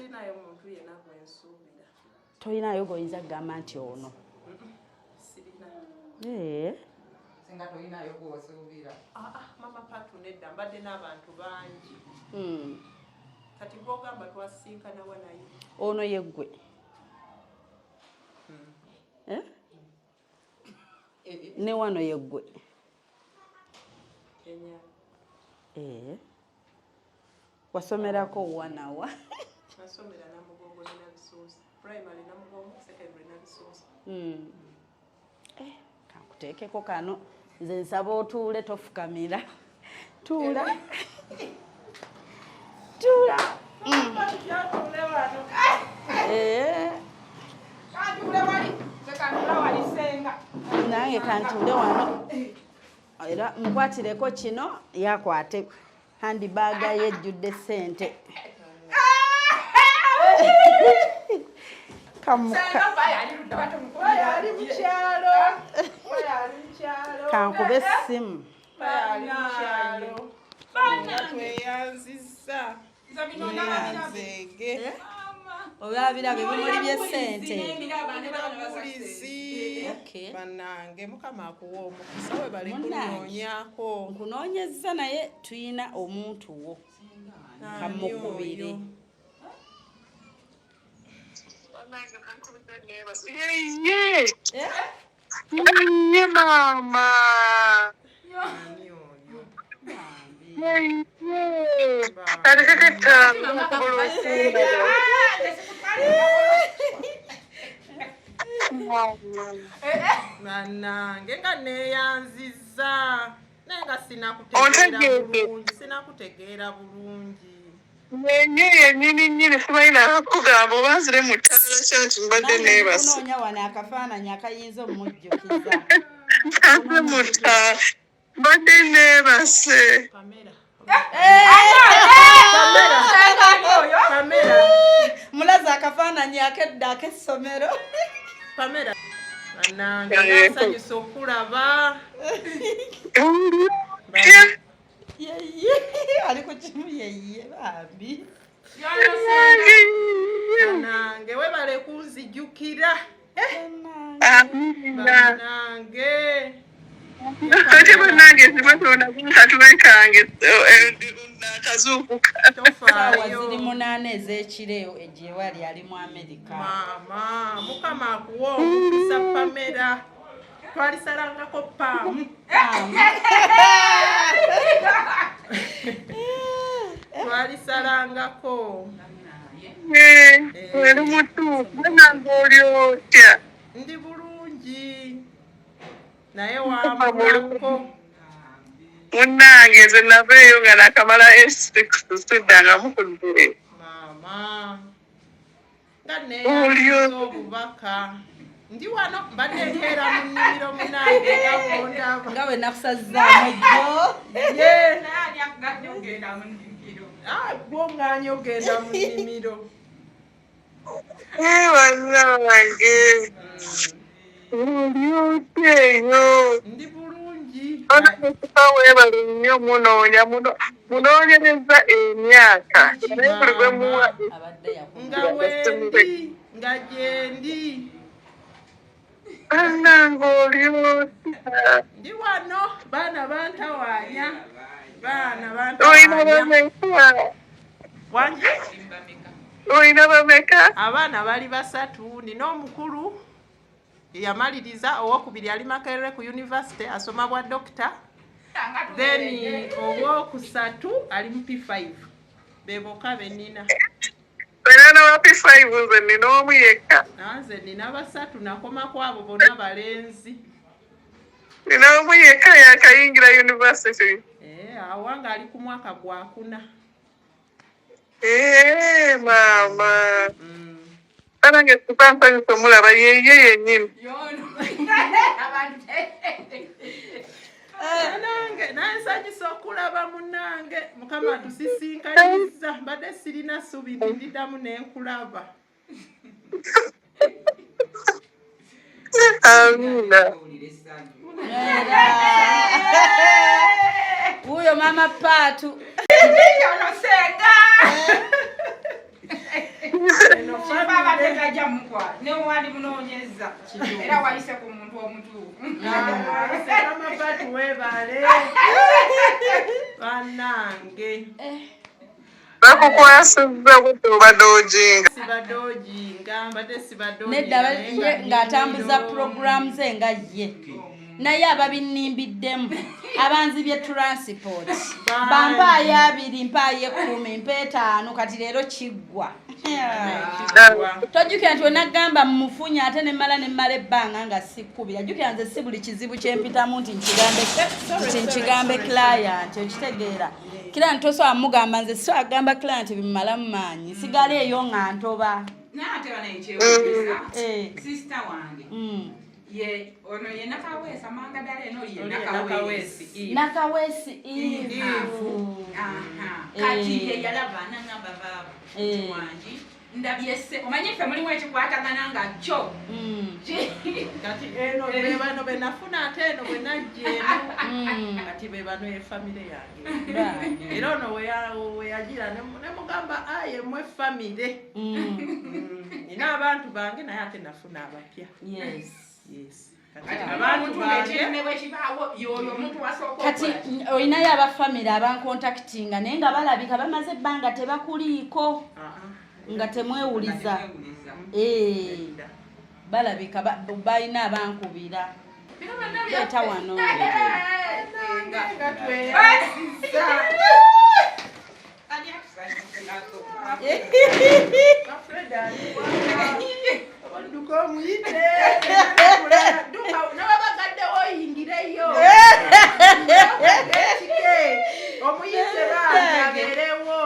tolinayo goyinza kugamba nti ono singa tolinayo gwosuubira mama patu nedda mbadde n'abantu bangi kati gwogamba twasinkana wanayo ono yeggwe ne wano yeggwe wasomerako wanawa nasomera namugongo nina bisoose primary namugongo secondary nabisoose kankuteekeko kano nze nsaba otuule tofukamira tuula tuula nange kantuule wano era nkwatireko kino yakwate handibaaga yejjudde ssente kankube essimu olabira bimuli by'essente bannange mukama akuwa omukisa we bali kunoonyako nkunoonyezza naye tuyina omuntu wo kamukubire Ye mama. Bannange nga neeyanzizza naye nga sinakutegeera bulungi Yennyini sibalina kugamba obanzire mu ttaala kyanti mbadde neebase. Kunoonya wano akafaananyi akayinza omujjukiza. Nze mu ttaala mbadde neebase. Mulaze akafaananyi akedda ak'essomero. Pamela bannange nsanyusa okulaba. Ali ku kimu yeye bambi. Bannange webale kunzijjukira. Bannange kati bannange zibatona katubekange akazuukuka ziri 8 ez'ekiro egyewali ali mu Amerika. Mama mukama akuwa omukisa Pamela twalisalangako paamu twalisalangako eri mutuufu nange oli otya ndi bulungi naye wambulako munnange nze naveeyo nga nakamala siddanga mukulire mama nga neeyanziza obubaka ndi wano mbadde nkeera mu nnimiro munange gabondaba nga bwe nakusazzaamu ejjo gwonganya ogenda mu nnimiro bannange oli otya eyo ndi bulungi onakufa weebali nnyo munoonyereza emyaka naye buli gwe muwa nga wendi nga gyendi bannange oli otya ndi wano baana bantawaanya oyina bameka wangi oyina bameka abaana bali 3 nina omukulu yamaliriza owokubiri ali Makerere ku university asoma bwa doctor then owokusatu ali mu P5 beboka benina Banana wa P5 nze nina omu yekka. Nanze nina basatu nakoma kwabo bonna balenzi. Nina omu yekka yakayingira university. Awanga ali ku mwaka gwa 4. Mama. Banange tupansanyusa omulaba yeye yennyini. Nange nansanyusa okulaba munnange Mukama tusisinkanyizza mbadde sirina ssuubi ndiddamu n'enkulaba. Amina. Huyo mama Patu. Baba tekaja mukwa ne wali munonyeza era wayise ku muntu omutuufu. Mama Patu webale. Bannange. Bakukwasizza bute obadde ojinga? Sibadde ojinga mbadde sibadde Nedda ng'atambuza programs nga ye. Naye ababinimbiddemu abanzibye transport bampaayo 2 mpaayo 10 mpetaano kati leero kiggwa. Tojjukira nti wenagamba mmufunye ate nemmala ebbanga nga sikkubira. Jjukira nze si buli kizibu kyempitamu nti nkigambe client okitegeera. Kira ntosobola mugamba nze so agamba client bimalamu maanyi sigala eyo nga ntoba. Nate banayikyewuliza sister wange. Ye ono ye Nakaweesa Magdalene eno ye Nakaweesi Ivu. Kati ye yalaba nangamba baba wangi ndabyese omanye ffe mulimu ekikwatagana nga kyo. Kati eno bebano benafuna ate eno bwenajjeemu kati bebano efamile yange. Era ono weyagira nemugamba aye mwe famile. Nina abantu bange naye ate nafuna abapya. Yes. Abantu bange kati olinayo abafamile abankontaktinga naye nga balabika bamaze ebbanga tebakuliiko nga temwewuliza. Balabika balina abankubira. Leeta wano. Duka omuyite. Nababagadde oyingireyo. Omuyite babeerewo.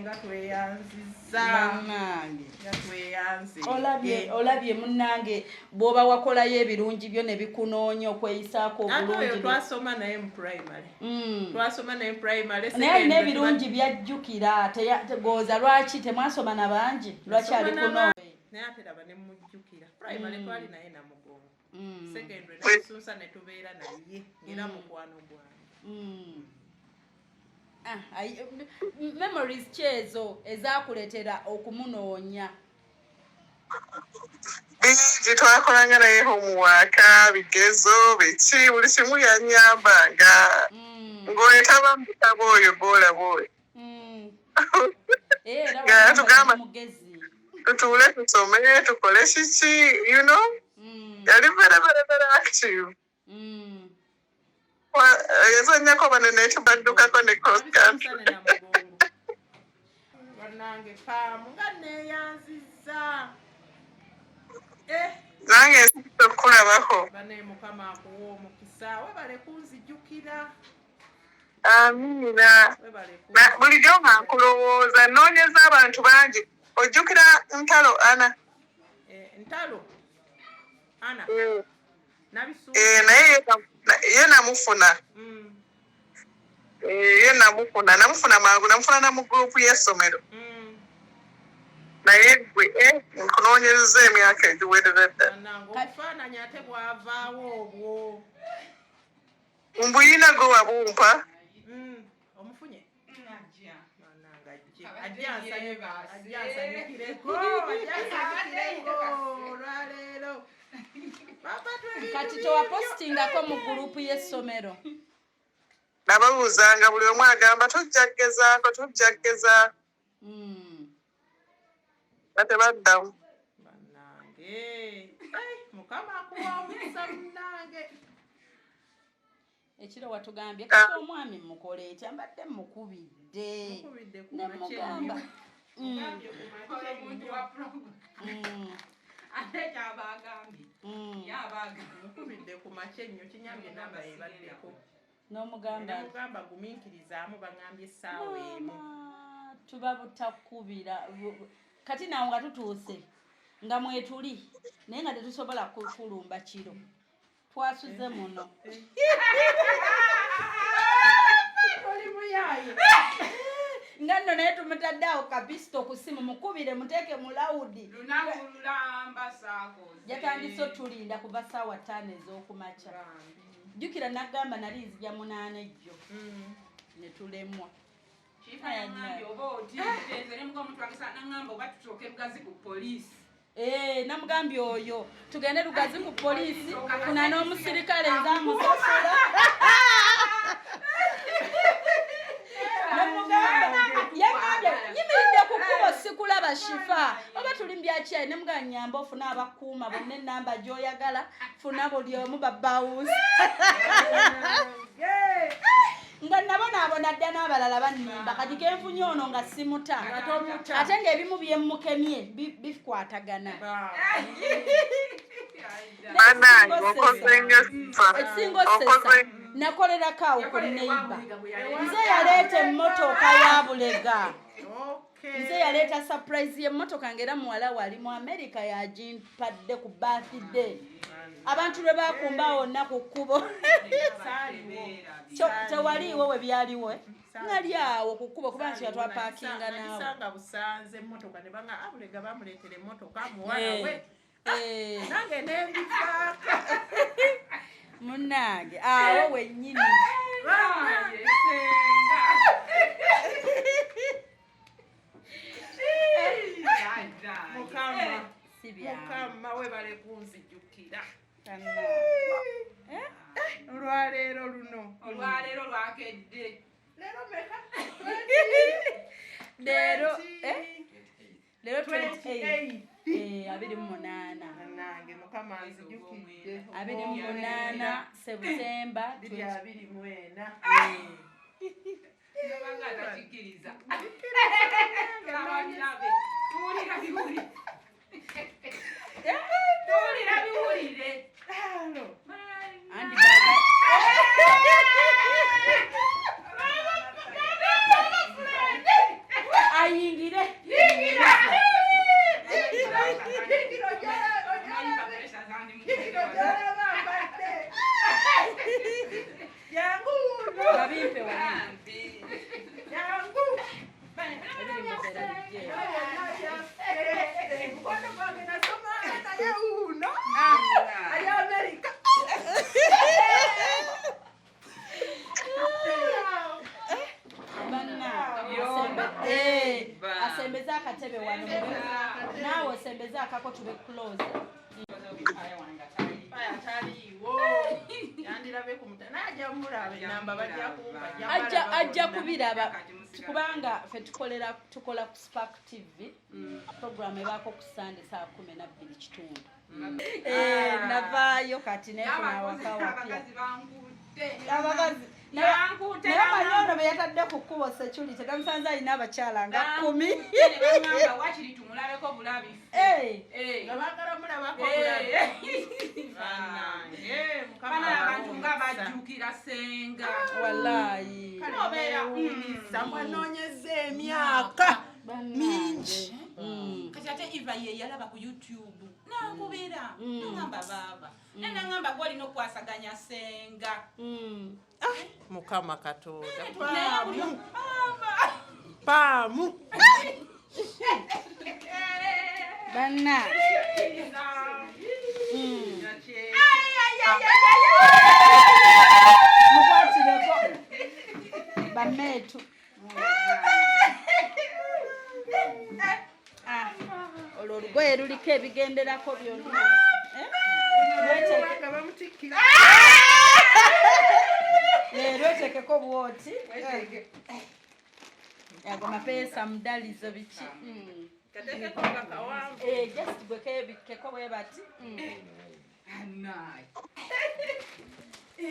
Nga tweyanziza. Olabye munnange bw'oba wakolayo ebirungi byo ne bikunoonya okweyisaako obulungi. Oyo twasoma naye mu primary. Naye alina ebirungi byajjukira tegooza lwaki temwasoma na bangi lwaki alikunoonya. Naye ate laba ne mujjukira. Primary twali naye Namugongo. Secondary n'esuusa ne tubeera naye era mukwano gwange. Memories kyezo ezakuletera okumunoonya. Bingi twakolanga naye homework bigezo biki buli kimu yannyambanga. Ng'oyetaba mu bitabo oyo bw'olaba oyo. Nga tugamba tutuule tusome tukole kiki yali very active. Yazannyako bano naye tubaddukako ne cross country. Bannange paamu nga neeyanziza. Nange nsize okukulabako. Bane Mukama akuwa omukisa webale kunzijjukira. Amiina. Bulijjo nga nkulowooza nnoonyeza abantu bangi. Ojjukira ntalo Ana? Ntalo Ana? Naye ye namufuna. Ye namufuna mangu namufuna na mu group y'essomero. Naye gwe nkunoonyereza emyaka egiwerera ddala. Kafaananyi ate bw'avaawo obwo. Mbuyina gwe wabumpa. Omufunye? Olwaleero. Kati towapostingako mu gurupu y'essomero. Nababuuzanga buli omu agamba tujja kugezaako. Batebaddamu. Bannange. Mukama akuwa omukisa munnange. Ekiro watugambye kati omwami mukole etya mbadde mukubidde. Nemugamba. ate kyabagambye yabaga nkubidde ku makye nnyo kinyambye namba yebaddeko nomugamba gumiikirizaamu baŋambye essaawa emu tuba butakubira kati nawo nga tutuuse nga mwetuli naye nga tetusobola kulumba kiro twasuze muno oli muyaayo nga nno naye tumutaddeawo kapisito ku ssimu mukubire muteeke mu lawudi yatandise otulinda kuva ssaawa 5 ez'okumakya jjukira nagamba nali nzija 8 ejjo ne tulemwa namugambye oyo tugende lugazi ku poliisi funa n'omusirikale nzamusosola yimiridde ku kkubo sikulaba Shifah oba tuli mbyakyayi ne mugamba nyamba ofuna abakuuma bonna enamba gy'oyagala funa buli omu babbawuzi nga nabonaabona dda n'abalala bannimba kati kenfunye ono nga simuta ate ng'ebimu byemmukemye bikwatagana ekisinga osesa nakolerako awo ku neiba nze yaleeta emmotoka ya bulega nze yaleeta surprise y'emmotoka ng'era muwala wali mu America yagimpadde ku birthday abantu lwe bakumba wonna ku kkubo tewaliiwo we byaliwo nali awo ku kkubo kuba nti yatwapakinga naawe busanze emmotoka ne banga abulega bamuleetera emmotoka muwala we nange nembifaaka munnange awo wennyini mukama webale kunzijjukira olwaleero luno olwaleero lwakedde leero meka leero 28 28 nange mukama nzijjukidde 28 Septemba 2024 Nobanga atakikiriza. Tuwulira biwulire. Tuwulira biwulire. Andi baga. Ayingire. Babimpe wali. Yangu. Asembeza akatebe wano naawe osembeza akako tube close ajja kubiraba kubanga ffe tukola ku Spark TV program ebaako ku Sunday saa 12:00 navaayo kati nefuna waka wapya abakazi naye manyono be yatadde ku kkubo security gamusanze alina abakyala nga 10 wakiri tumulabeko bulabi nga bagala mulabako abantu nga bajjukira senga wallahi obeera mwanoonyeza emyaka mingi kati ate Eva ye yalaba ku YouTube nankubira nangamba baaba nangamba gwalina okwasaganya senga mukama katonda paamu banna mukwatireko bameetu olwo olugoye luliko ebigenderako byonna leero etekeko bwoti ago mapeesa mudalizo biki just bwekebikeko bwe bati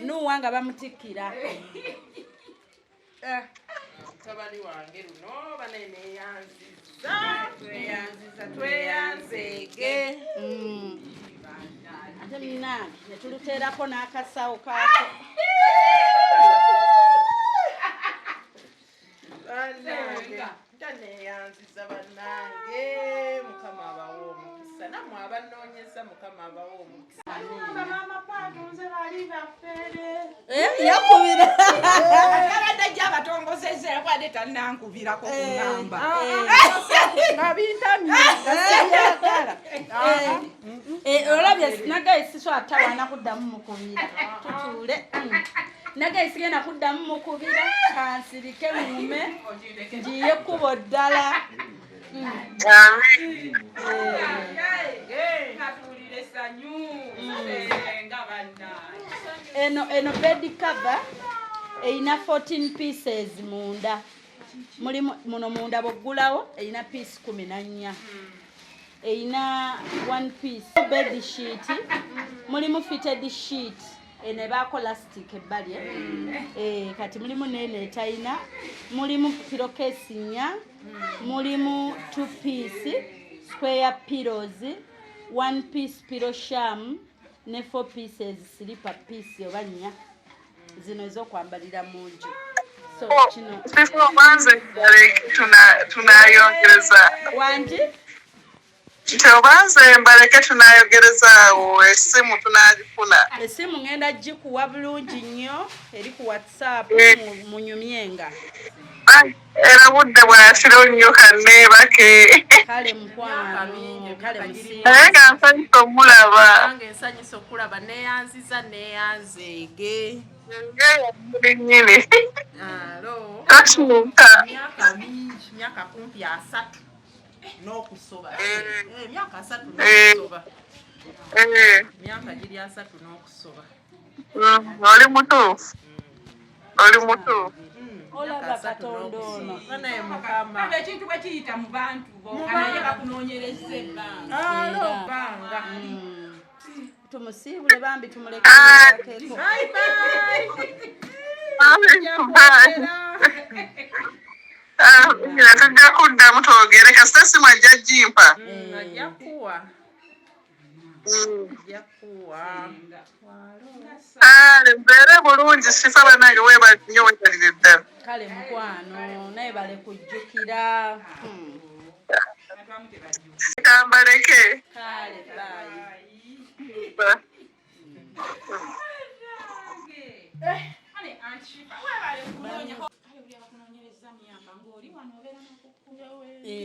nuwanga bamutikkira mutabani wange luno banene yanziza tweyanzeege ate munange netuluteerako n'akasawo kaako bannange taneyanziza bannange mukama abawo omukisa nammwe abanoonyeza mukama abawo omukisa maama patunze bali baffere yakubira abadde ajja abatongozezza yakwadde tannankubirako kugamba nga bintamye gasiyagala olabye nagayisiso atawana kuddamu mukubira tutuule nagayisigenda kuddamu mukubira kansirike mume ngiye kkubo ddala eno bed cover eyina 14 pieces munda muno munda bwoggulawo eyina piece 14 eyina 1 piece bed sheet mulimu fitted sheet ene baako lastic ebbali kati mulimu nene etayina mulimu pillowcase 4 mulimu 2 piece square pillows 1 piece pillow sham ne 4 pieces slipper piece oba 4 zino ez'okwambalira mu nju so kino banze tunayongereza wangi nti obanze mbaleke tunayogerezaawo essimu tunagifuna essimu ngenda gikuwa bulungi nnyo eri ku whatsapp munyumyenga era budde bwatiro nnyo kanneebake kale mukwano kale musimu naye nga nsanyusa omulaba nange ensanyusa okulaba neyanziza neyanzeege ngeyamuli nnyini alo tatuuka myaka mingi myaka kumpi 3 n'okusoba myaka 3 n'okusoba myaka giri 3 n'okusoba oli mutuufu oli mutuufu olaba katonda ono naye mukama ekintu bwe kiyita mu bantu naye bakunoonyereza ebbanga bbanga tumusiibule bambi tumulekeeko tujja kuddamu twogere kasita essimu ajja jimpa ajja kuwa mbeere bulungi Shifah bannange weebale nnyo weebalire ddala kale mukwano naye bale kujjukira kambaleke kale bayi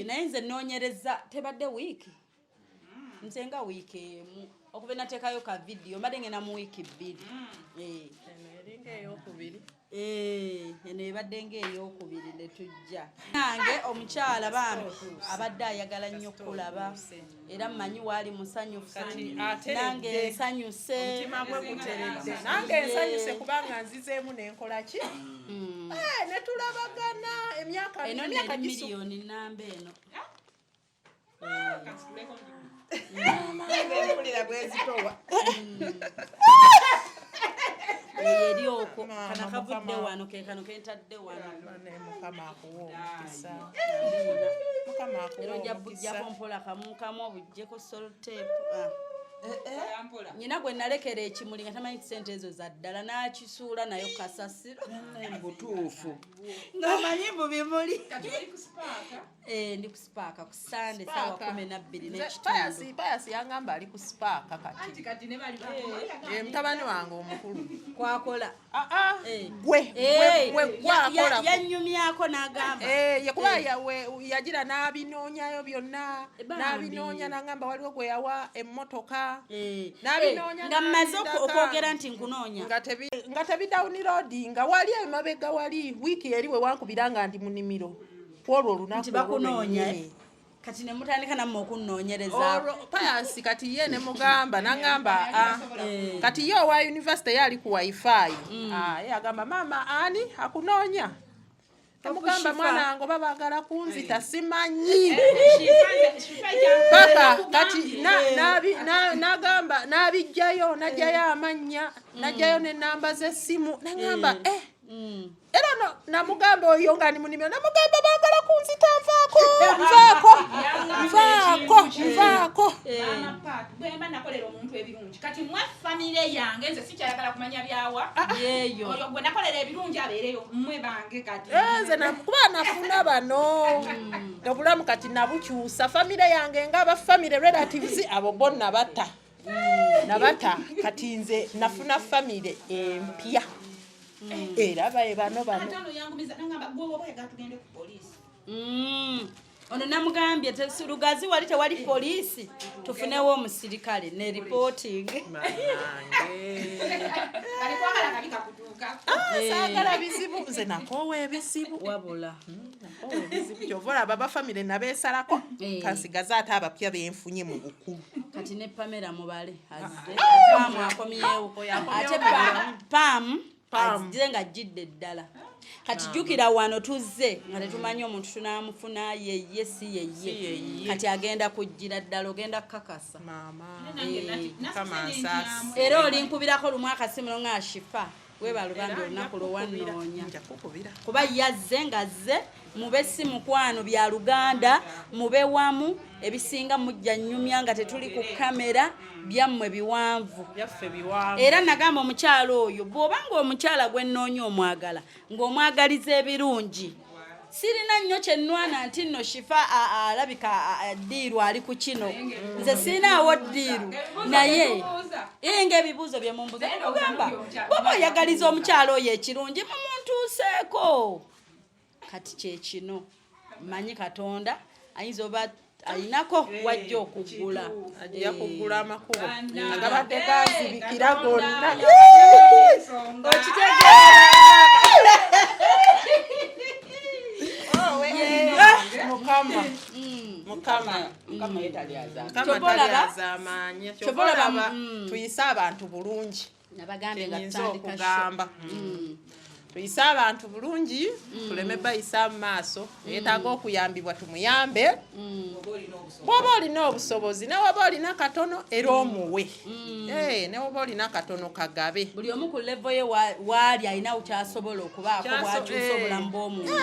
naye nze nnoonyereza tebadde wiiki nze nga wiiki emu okuba nateekayo ka vidiyo mbadde ngenda mu wiiki 2 eringa eyokubiri eno ebadde ng'eyokubiri ne tujja nange omukyala bambi abadde ayagala nnyo kulaba era mmanyi waali musanyufu nange nsanyuse mutima gwe guteredde nange ensanyuse kubanga nzizeemu nenkola ki ne tulabagana emyaka eno neri miliyoni namba eno mpulira bwezitowa eri okwo kana kavudde wano kekano kentadde wano mukama akuwa omukisa era ojja bujjako mpola kamukamu obujjeko soltape nyina gwe nalekera ekimuli nga tamanyi sente ezo za ddala n'akisuula nayo kasasiro butuufu ng'amanyi mu bimuli ndi ku sipaaka ku sande sawa 12 n'ekitundu payasi yangamba ali ku sipaaka kati mutabani wange omukulu kwakola gwe yanyumyako n'agamba yekuba yagira n'abinoonyayo byonna n'abinoonya n'agamba waliwo gwe yawa emmotoka nga mmaze okwogera nti nkunoonya nga tebidawuniroadinga wali emabega wali wiiki eri we wankubira nga ndi mu nnimiro kwolwo olunaku bakunoonya kati ne mutandika nammwe okunnoonyereza payasi kati ye ne mugamba n'agamba kati ye owa yunivasite ye ali ku wifi ye agamba maama ani akunoonya temugamba mwana wange oba baagala kunzita simanyi paka kati n'agamba n'abijjayo n'ajjayo amannya n'ajjayo n'ennamba z'essimu n'agamba era nono namugamba oyo nga ni munimiro namugamba baagala kunzita nvaako bwemba nakolera omuntu ebirungi kati mwa famire yange nze sikyayagala kumanya byawa yeeyo oyo gwe nakolera ebirungi abeereyo mmwe bange kati nze kuba nafuna bano obulamu kati nabukyusa famire yange nga abafamire relatives abo bonna nabata kati nze nafuna famire empya era baye bano ono namugambye tesulugazi wali tewali poliisi tufunewo omusirikale ne reporting saagala bizibu nze nakoowa ebizibu wabula kyovola abafamire nabeesalako kansigaza ate abapya benfunye mu bukulu kati ne Pamela mubale azze Pam akomyewo ate Pam azze nga jidde ddala kati jukira wano tuzze nga tetumanyi omuntu tunamufuna yeye si yeye kati agenda kujjira ddala ogenda kukakasa era olinkubirako lumu akasimu nga Shifah webalubambi olunaku lwowanoonya kuba yazze ngazze mube si mukwano bya Luganda mube wamu ebisinga mujja nnyumya nga tetuli ku kamera byammwe biwanvu era nagamba omukyala oyo bw'obanga omukyala gwe nnoonya omwagala ng'omwagaliza ebirungi sirina nnyo kyennwana nti nno Shifah alabika ddiiru ali ku kino nze sirinaawo ddiiru naye ng'ebibuuzo bye mumbuza ogamba bw'oba oyagaliza omukyala oyo ekirungi mumuntuuseeko kati kyekino mmanyi Katonda ayinza oba ayinako wajja okuggula ajja kuggula amakubo agabadde gazibikira gonna mukama yetaliazamanya kyobolaba tuyise abantu bulungi nabagambye okugamba tuyise abantu bulungi tuleme bayisa mu maaso yeetaaga okuyambibwa tumuyambe bw'oba olina obusobozi newoba olina katono era omuwe newoba olina katono kagabe buli omu ku levo ye waali alina kyasobola okubaako bwakyusa obulamu bw'omuntu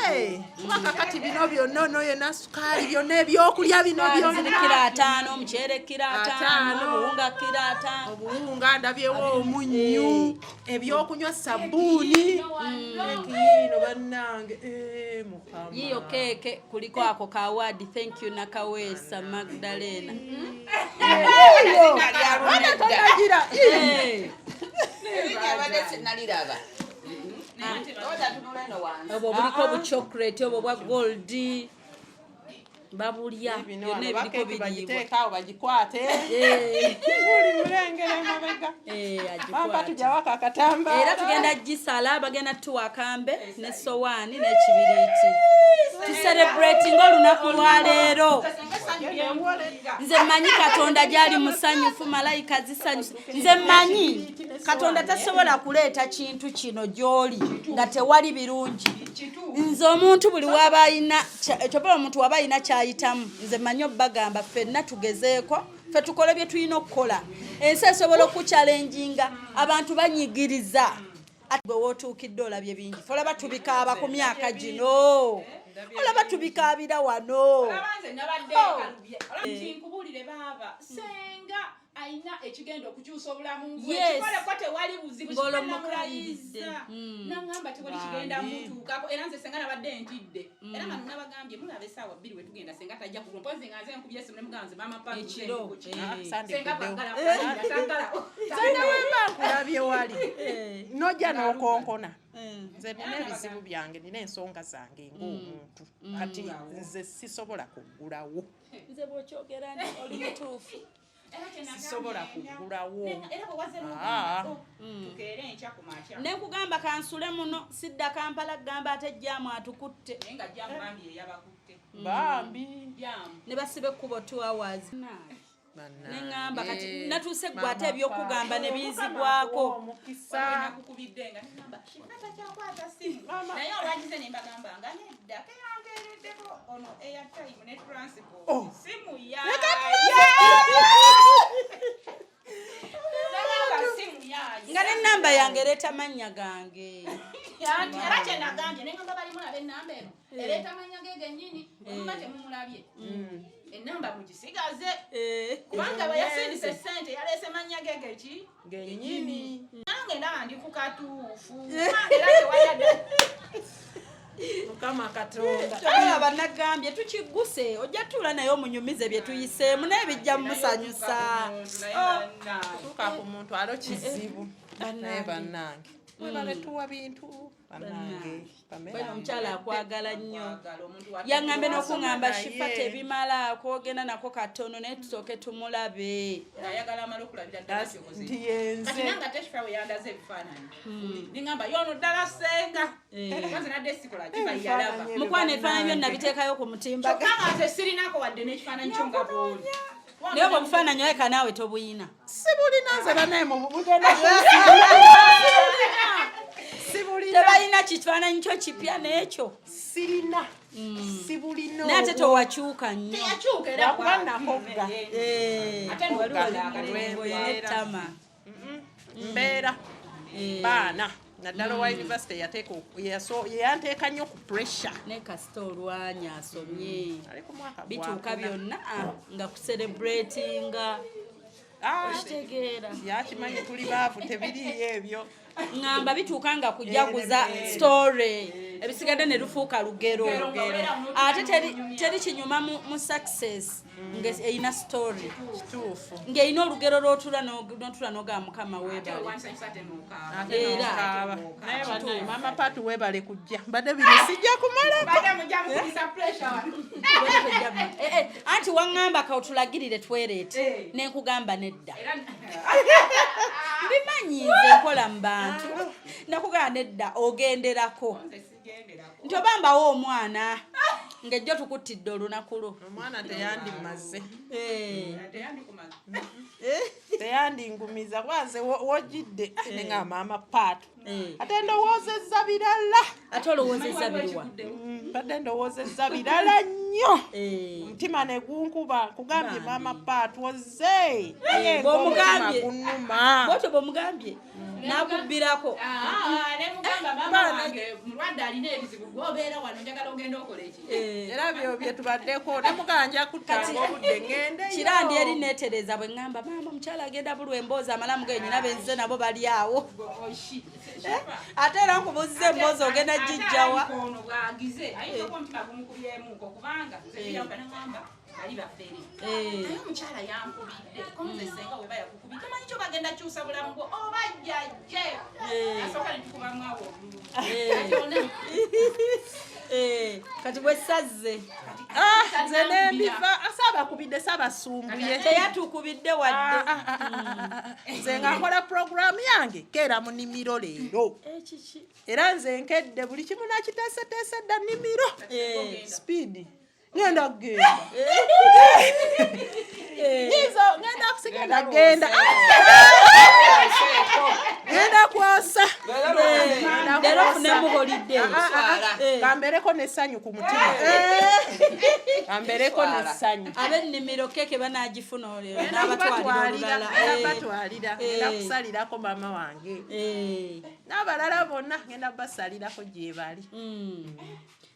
kubanga kati bino byonna ono yena sukaali byonna ebyokulya bino byonna kilo 5 omuceere kilo 5 obuwunga kilo 5 obuwunga ndabyewo omunnyu ebyokunywa sabbuuni ekino bannange mukama yiyo keeke kuliko ako ka award thank you Nakaweesa Magdalene obwo buliko buchocolate obwo bwa gold babulya byonna ebiriko biriibwa bagikwate buli mulengere mabega bamba tujawako akatamba era tugenda gisala bagenda tuwa akambe ne sowaani n'ekibiriiti tucelebrating olunaku lwa leero nze mmanyi Katonda gyali musanyufu malayika zisanyufu nze mmanyi Katonda tasobola kuleeta kintu kino gy'oli nga tewali birungi nze omuntu buli waba ayina kyobola omuntu waba ayina kyayitamu nze mmanyi obbagamba ffenna tugezeeko ffe tukole bye tulina okukola ensi esobola okukyalenjinga abantu banyigiriza ate bwe wootuukidde olabye bingi fe olaba tubikaaba ku myaka gino olaba tubikaabira wano nkubuulire baaba senga ayina ekigenda okukyusa obulamu bwekikoleko tewali buzibu kikanamulayiza nangamba tewali kigenda mutuukako era nze senga nabadde ntidde era nga nabagambye mulaba essaawa 2 wetugenda senga tajja kulwa mpozi nga nze nkubye esimu ne muganze mama ekiro senga bwagala senga wemba nkulabye wali nojja n'okonkona nze nina ebizibu byange nina ensonga zange ng'omuntu kati nze sisobola kuggulawo nze bw'okyogera oli mutuufu sisobola kuggulawo nekugamba kansule muno sidda Kampala gamba ate jjaamu atukutte bambi ne basiba ekkubo 2 hours neŋŋamba kati natuuse gwe ate ebyokugamba ne binzigwako naye olwagize ne mbagambanga nedda keyampeereddeko ono airtime ne transport simu nga nenamba namba yange leeta mannya gange. Era kye nagambye nengamba bali mulaba ennamba eno ereeta mannya ge gennyini omuba temumulabye ennamba mugisigaze kubanga bwe yasindisa essente yaleese mannya ge geki gennyini nange ndaba ndi ku katuufu era tewayadde Mukama Katonda. Aba bannagambye tukiguse ojja tuula naye omunyumize bye tuyiseemu naye bijja mumusanyusa. Tuuka ku muntu alo kizibu naye bannange mwebale tuwa bintu bannange bwe omukyala akwagala nnyo yaŋŋambe n'okuŋŋamba Shifah tebimalaako ogenda nako katono naye tusooke tumulabe ayagala amala okulabira ddala nti yenze kati nanga Shifah we yandaze ebifaananyi niŋŋamba yono ddala senga kwanze nadde sikola kiba yalaba mukwana ebifaananyi byonna biteekayo ku mutimbaga kyokka nze sirinako wadde n'ekifaananyi kyo nga bwoli naye obwo obufaananyi oleka naawe tobuyina sibulina nze banaye mu bugenda sibulina tebalina kifaananyi kyo kipya n'ekyo sirina sibulina naye ate towakyuka nnyo teyakyuka era kuba nakogga ate n'ettama mbeera baana naddala wa university yanteeka nnyo ku pressure ne kasita olwanya asomye ali ku mwaka bituuka byonna nga kucelebratinga okitegeera yakimanyi tuli baavu tebiriyo ebyo ŋŋamba bituuka nga kujaguza story ebisigadde ne lufuuka lugero ate teri kinyuma mu success ng'eyina story kituufu ng'eyina olugero lw'otula n'ogaa mukama weebale era naye banaye mama Patu weebale kujja mbadde bino sijja kumala anti waŋŋamba kawutulagirire twereete nenkugamba nedda bimanyi nze nkola mu bantu nakugamba nedda ogenderako nti obambawo omwana ng'ejjo tukuttidde olunaku lwo omwana teyandimaze teyandingumiza kwanze wojjidde nenga mama Patu ate ndowoozezza birala ate olowoozezza biriwa badde ndowoozezza birala nnyo omutima ne gunkuba kugambye mama Patu oze bw'omugambye gunuma bwotyo bw'omugambye nakubbirako nemugamba mama wange mulwadde alina ebizibu gwobeera wano njagala ogenda okola eki era byo bye tubaddeko nemuganja kuttanga obudde ngende kirandi eri neetereza bwe ŋŋamba maama omukyala agenda bulwa emboozi amalamu genyina benzize nabo bali awo ate era nkubuzza emboozi ogenda gijjawa ono bwagize ayinza okuba omutima gumukubyemuko kubanga zebiyamba neŋŋamba bali baffere naye omukyala yankubidde komuze senga weba yakukubidde tomanyi kyo bagenda kyusa bulamu bwo oba jjajje asooka netukubamu awo olulu kati bwesazze nze nembiva saabakubidde saabasumbuye teyatukubidde wadde nze nga nkola puroguramu yange keera mu nnimiro leero era nze nkedde buli kimu nakiteeseteese dda nnimiro speedi ngenda kugenda yizo ngenda kusigenda genda ngenda kwasa leero funemuholidde kambereko nessanyu ku mutima kambereko nessanyu ab'ennimiro keke banagifuna olero n'abatwalira ngenda kusalirako mama wange n'abalala bonna ngenda basalirako gye bali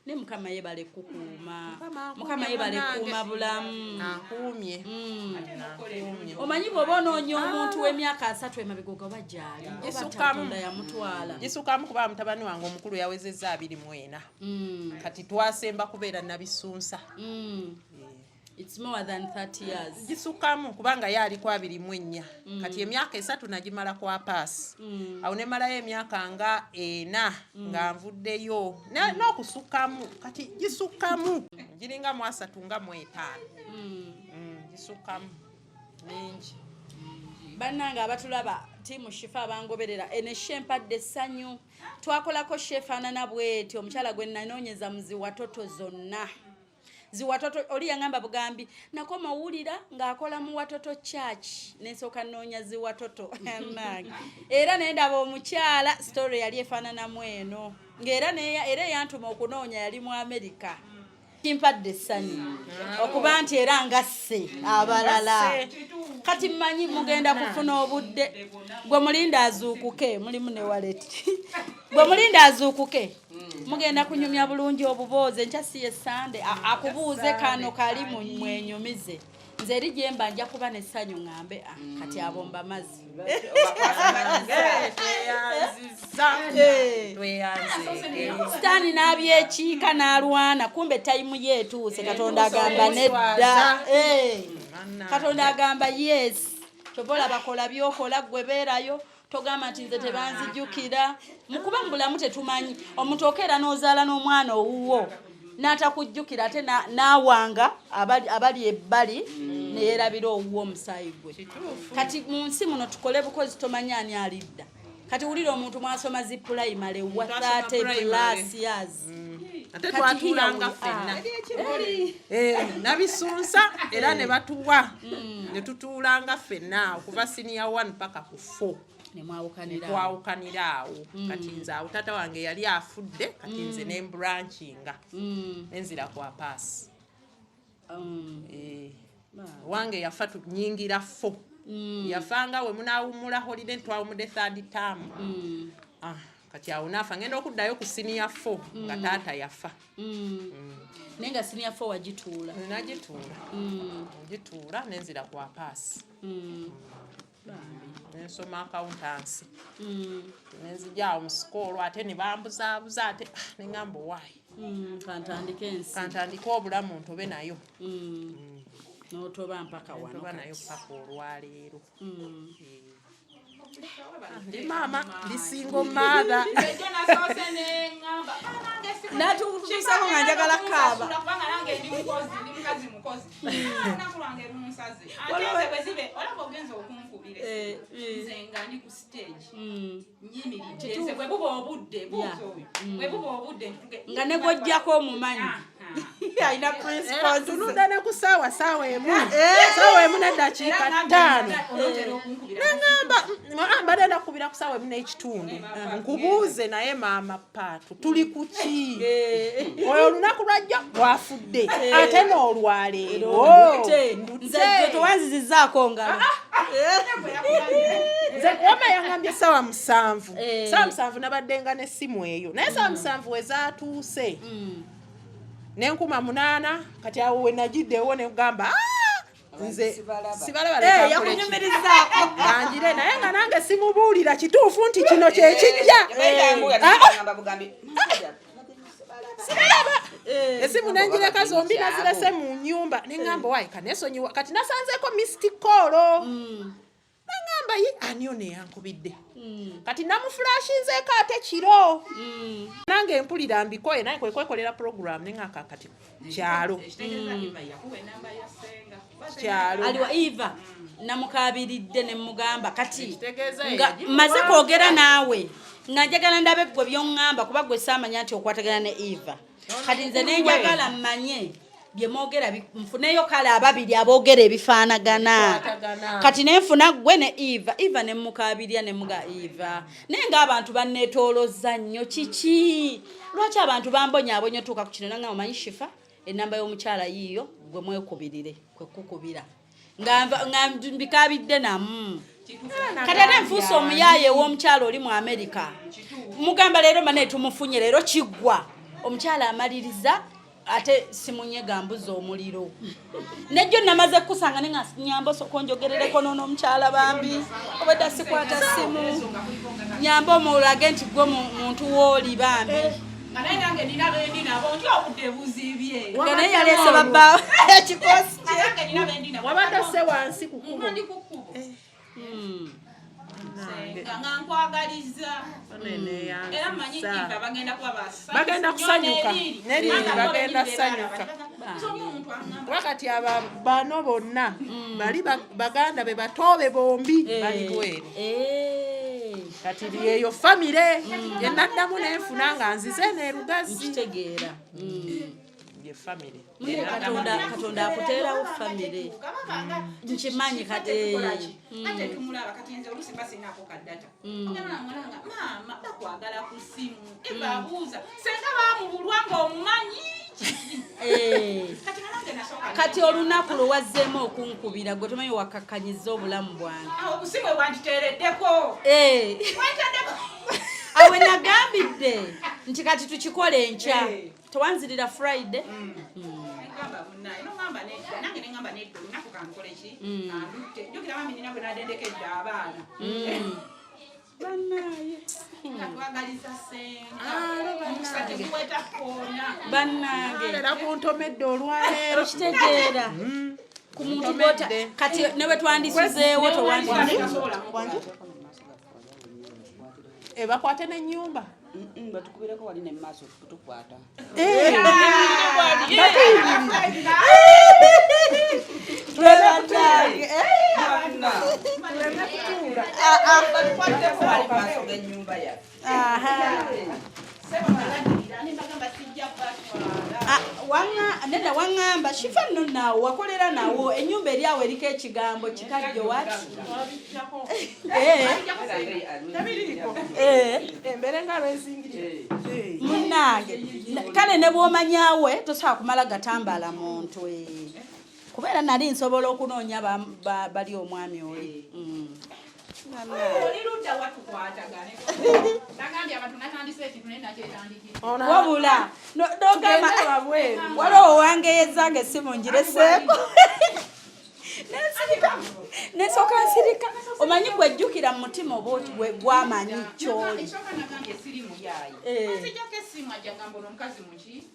ne mukama yebale kukuuma mukama yebale kuuma bulamu ankuumye omanyi bw'oba onoonya omuntu w'emyaka 3 emabega oba gyali Katonda yamutwala gisukamu kuba mutabani wange omukulu yawezezza 24 kati twasemba kubeera nabisunsa It's more than 30 years. Gisukamu kubanga yali kwa 24 kati emyaka 3 nagimala kwa pass awo ne mala emyaka nga 4 nga nvuddeyo n'okusukamu kati gisukamu giringa mu 3 nga mu 5 gisukamu ningi bannanga abatulaba tiimu Shifah abangoberera eneshempadde essanyu twakolako shefaanana bweti omukyala gwe nanoonyeza muzi watoto zonna ziwatoto oli yangamba bugambi nakoma wulira ng'akola mu watoto church n'ensooka nnoonya ziwatoto era nendaba omukyala story yali efaananamu eno ng'era era yantuma okunoonya yali mu America kimpadde essanyu okuba nti era ngasse abalala kati mmanyi mugenda kufuna obudde gwe mulinda azuukuke mulimu ne waleti gwe mulinda azuukuke mugenda kunyumya bulungi obubooze nkya si ye Sande akubuuze kano kali mwenyumize nze eri gye mba nja kuba n'essanyu ŋŋambe kati abomba mazzi Sitaani n'abyekiika n'alwana kumbe tayimu yeetuuse Katonda agamba nedda Katonda agamba yes tobola bakola byokola gwe beerayo togamba nti nze tebanzijjukira mukuba mu bulamu tetumanyi omuntu okeera n'ozaala n'omwana owuwo n'atakujjukira ate n'awanga abali ebbali neyeerabira owuwo omusaayi gwe kati mu nsi muno tukole bukozi tomanyi ani alidda kati wulira omuntu mwasoma zi primary wa 30+ years ate twatuulanga ffenna nabisunsa era ne batuwa ne tutuulanga ffenna okuva senior 1 paka ku 4 nemwawukanira awo kati nze awo taata wange yali afudde kati nze nemburanchinga nenzira kwa paasi wange yafa tunyingira 4 yafanga we munawumula holiday twawumudde 3rd term kati awo naafa ngenda okuddayo ku senior 4 nga taata yafa naye nga senior 4 wagituula ngituula nenzira kwa paasi nensoma accountancy nenzijaawo mu sikoolo ate ne bambuzaabuza ate neŋŋamba owaayi kantandike obulamu ntobe nayo n'otoba mpaka wano ntoba nayo paka olwaleero ndi maama ndi single mother natukusako nga njagala kaaba nga negojjako omumanyi alina principles tunudde ne ku saawa emu n'eddakiika 5 neŋŋamba mbadde ndakubira ku saawa emu n'ekitundu nkubuuze naye maama paatu tuli ku ki oyo olunaku lwajja lwafudde ate n'olwaleero nze towanzizizaako nga wama yaŋŋambye saawa 7 saawa 7 nabaddenga n'essimu eyo naye saawa 7 we zaatuuse nenkuma 8 kati awo we najiddewo negamba nze yakunyumirizaako angire naye nga nange simubuulira kituufu nti kino kyekijja siraba esimu nenjireka zombi nazirese mu nnyumba neŋŋamba waayi kanesonyiwa kati nasanzeeko mistikolo nangamba yi aniyo neyankubidde kati namufulashinzeeko ate kiro nange mpulira mbikoye naye kwekwekolera program neŋŋaka kati kyalo aliwa Eva namukabiridde ne mugamba kati nga maze kwogera naawe nga njagala ndabe gwe by'oŋŋamba kuba gwe saamanya nti okwatagana ne Eva kati nze nenjagala mmanye byemwogera nfuneyo kale ababiri aboogera ebifaanagana kati nenfuna gwe ne Eva ne mukabirya ne muga Eva naye ng'abantu banneetoolozza nnyo kiki lwaki abantu bambonyaabonya otuuka ku kino nanga omanyi Shifah enamba y'omukyala yiiyo gwe mwekubirire kwe kukubira nga mbikabidde namu kati ate nfuusa omuyaaye w'omukyala oli mu Amerika mugamba leero mane tumufunye leero kiggwa omukyala amaliriza ate simunyega mbuza omuliro nejjo namaze kusanga nenga nyambo sokonjogerereko nono omukyala bambi obadde sikwata simu nyambo omulage nti gwe muntu wooli bambi nange nina bendina bonti okudebuzibye ngane yalese baba ekikosi nange nina bendina wabadde se wansi ku kubo ndi ku kubo nga nkwagaliza era manyi Eva bagenda kusanyuka nerindi bagenda kusanyuka wakati bano bonna bali baganda be batoobe bombi bali bweru kati yeyo famire yenaddamu nenfuna nga nzize nerugazi kitegeera ye famire katonda akuteerawo famire nkimanyi kati ate tumulaba kati nze olusi basinako kaddata ogamba mama bakwagala ku simu Eva abuuza senga bamubulwa ng'omumanyi Kati olunaku lwe wazzeemu okunkubira gwe tomanyi wakakkanyiza obulamu bwange. Obusimu bwantiteereddeko. Awe nagambidde nti kati tukikole enkya. Tewanzirira Friday. Ngamba munnaye ngamba nedda nange ne ngamba nedda olunaku kankole ki? Andutte. Jjukira mami nina bwe nadendekedde abaana. Bannaye. Twagaliza senga. Omukisa teguweta koona. Bannange. Era kuntomedde olwaleero. Kitegeera. Ku muntu gwota kati ne bwe twandisuzeewo tewandisuzeewo. Bakwate n'ennyumba. Batukubireko wali ne maaso tukwata. Nenda wangamba Shifah nno naawo wakolera nawo ennyumba eri awo eriko ekigambo kikajjo wati. Embere nga lwezingirire. Munnange kale ne bw'omanyaawe tosobola kumala gatambala muntu kubeera nali nsobola okunoonya bali omwami oli. Wabula nogamba waliwo wangeyezaanga essimu ngireseeko nesooka nsirika omanyi gwejjukira mu mutima oba oti gwamanyi kyoli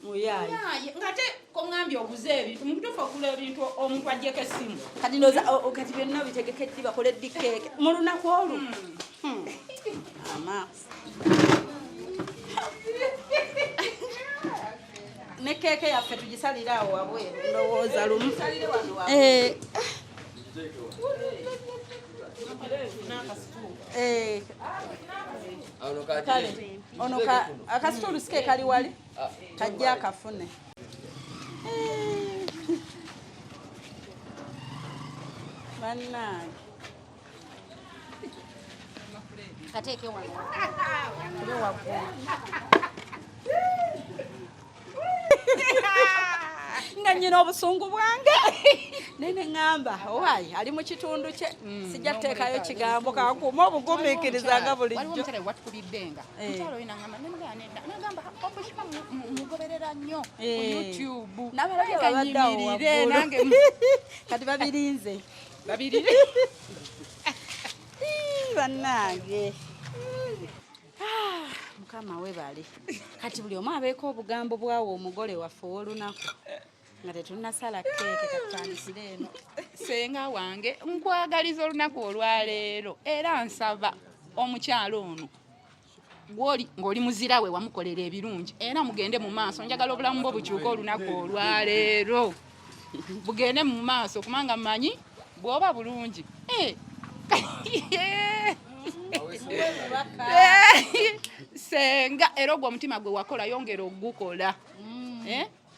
muyaayi ngate koŋŋambye oguze ebintu mukutuufu okula ebintu omuntu ajjeko essimu kati ndoza kati byonna bitegekeddi bakoledde keeke mu lunaku olwo amaaso ne keeke yaffe tugisalira awo wabweru ndowooza lumu ono akasitulu sike kali wali kajja akafune bannange kateeke wano kube waggulu nga nnyina obusungu bwange nene ŋŋamba owaayi ali mu kitundu kye sijja kuteekayo kigambo kakuuma obugumiikiriza nga bulijjo omusale watukubiddenga mukyalo oyo nagamba obukipa mugoberera nnyo ku YouTube n'abalabye babaddeawo waggulu kati babirinze bannange mukama we bali kati buli omu abeeko obugambo bwawo omugole waffe ow'olunaku nga tetunnasala keeke katutandikire eno senga wange nkwagaliza olunaku olwaleero era nsaba omukyalo ono ng'oli muzira we wamukolera ebirungi era mugende mu maaso njagala obulamu bwo bukyuka olunaku olwaleero bugende mu maaso kubanga mmanyi bw'oba bulungi senga era ogwo omutima gwe wakola yongera ogukola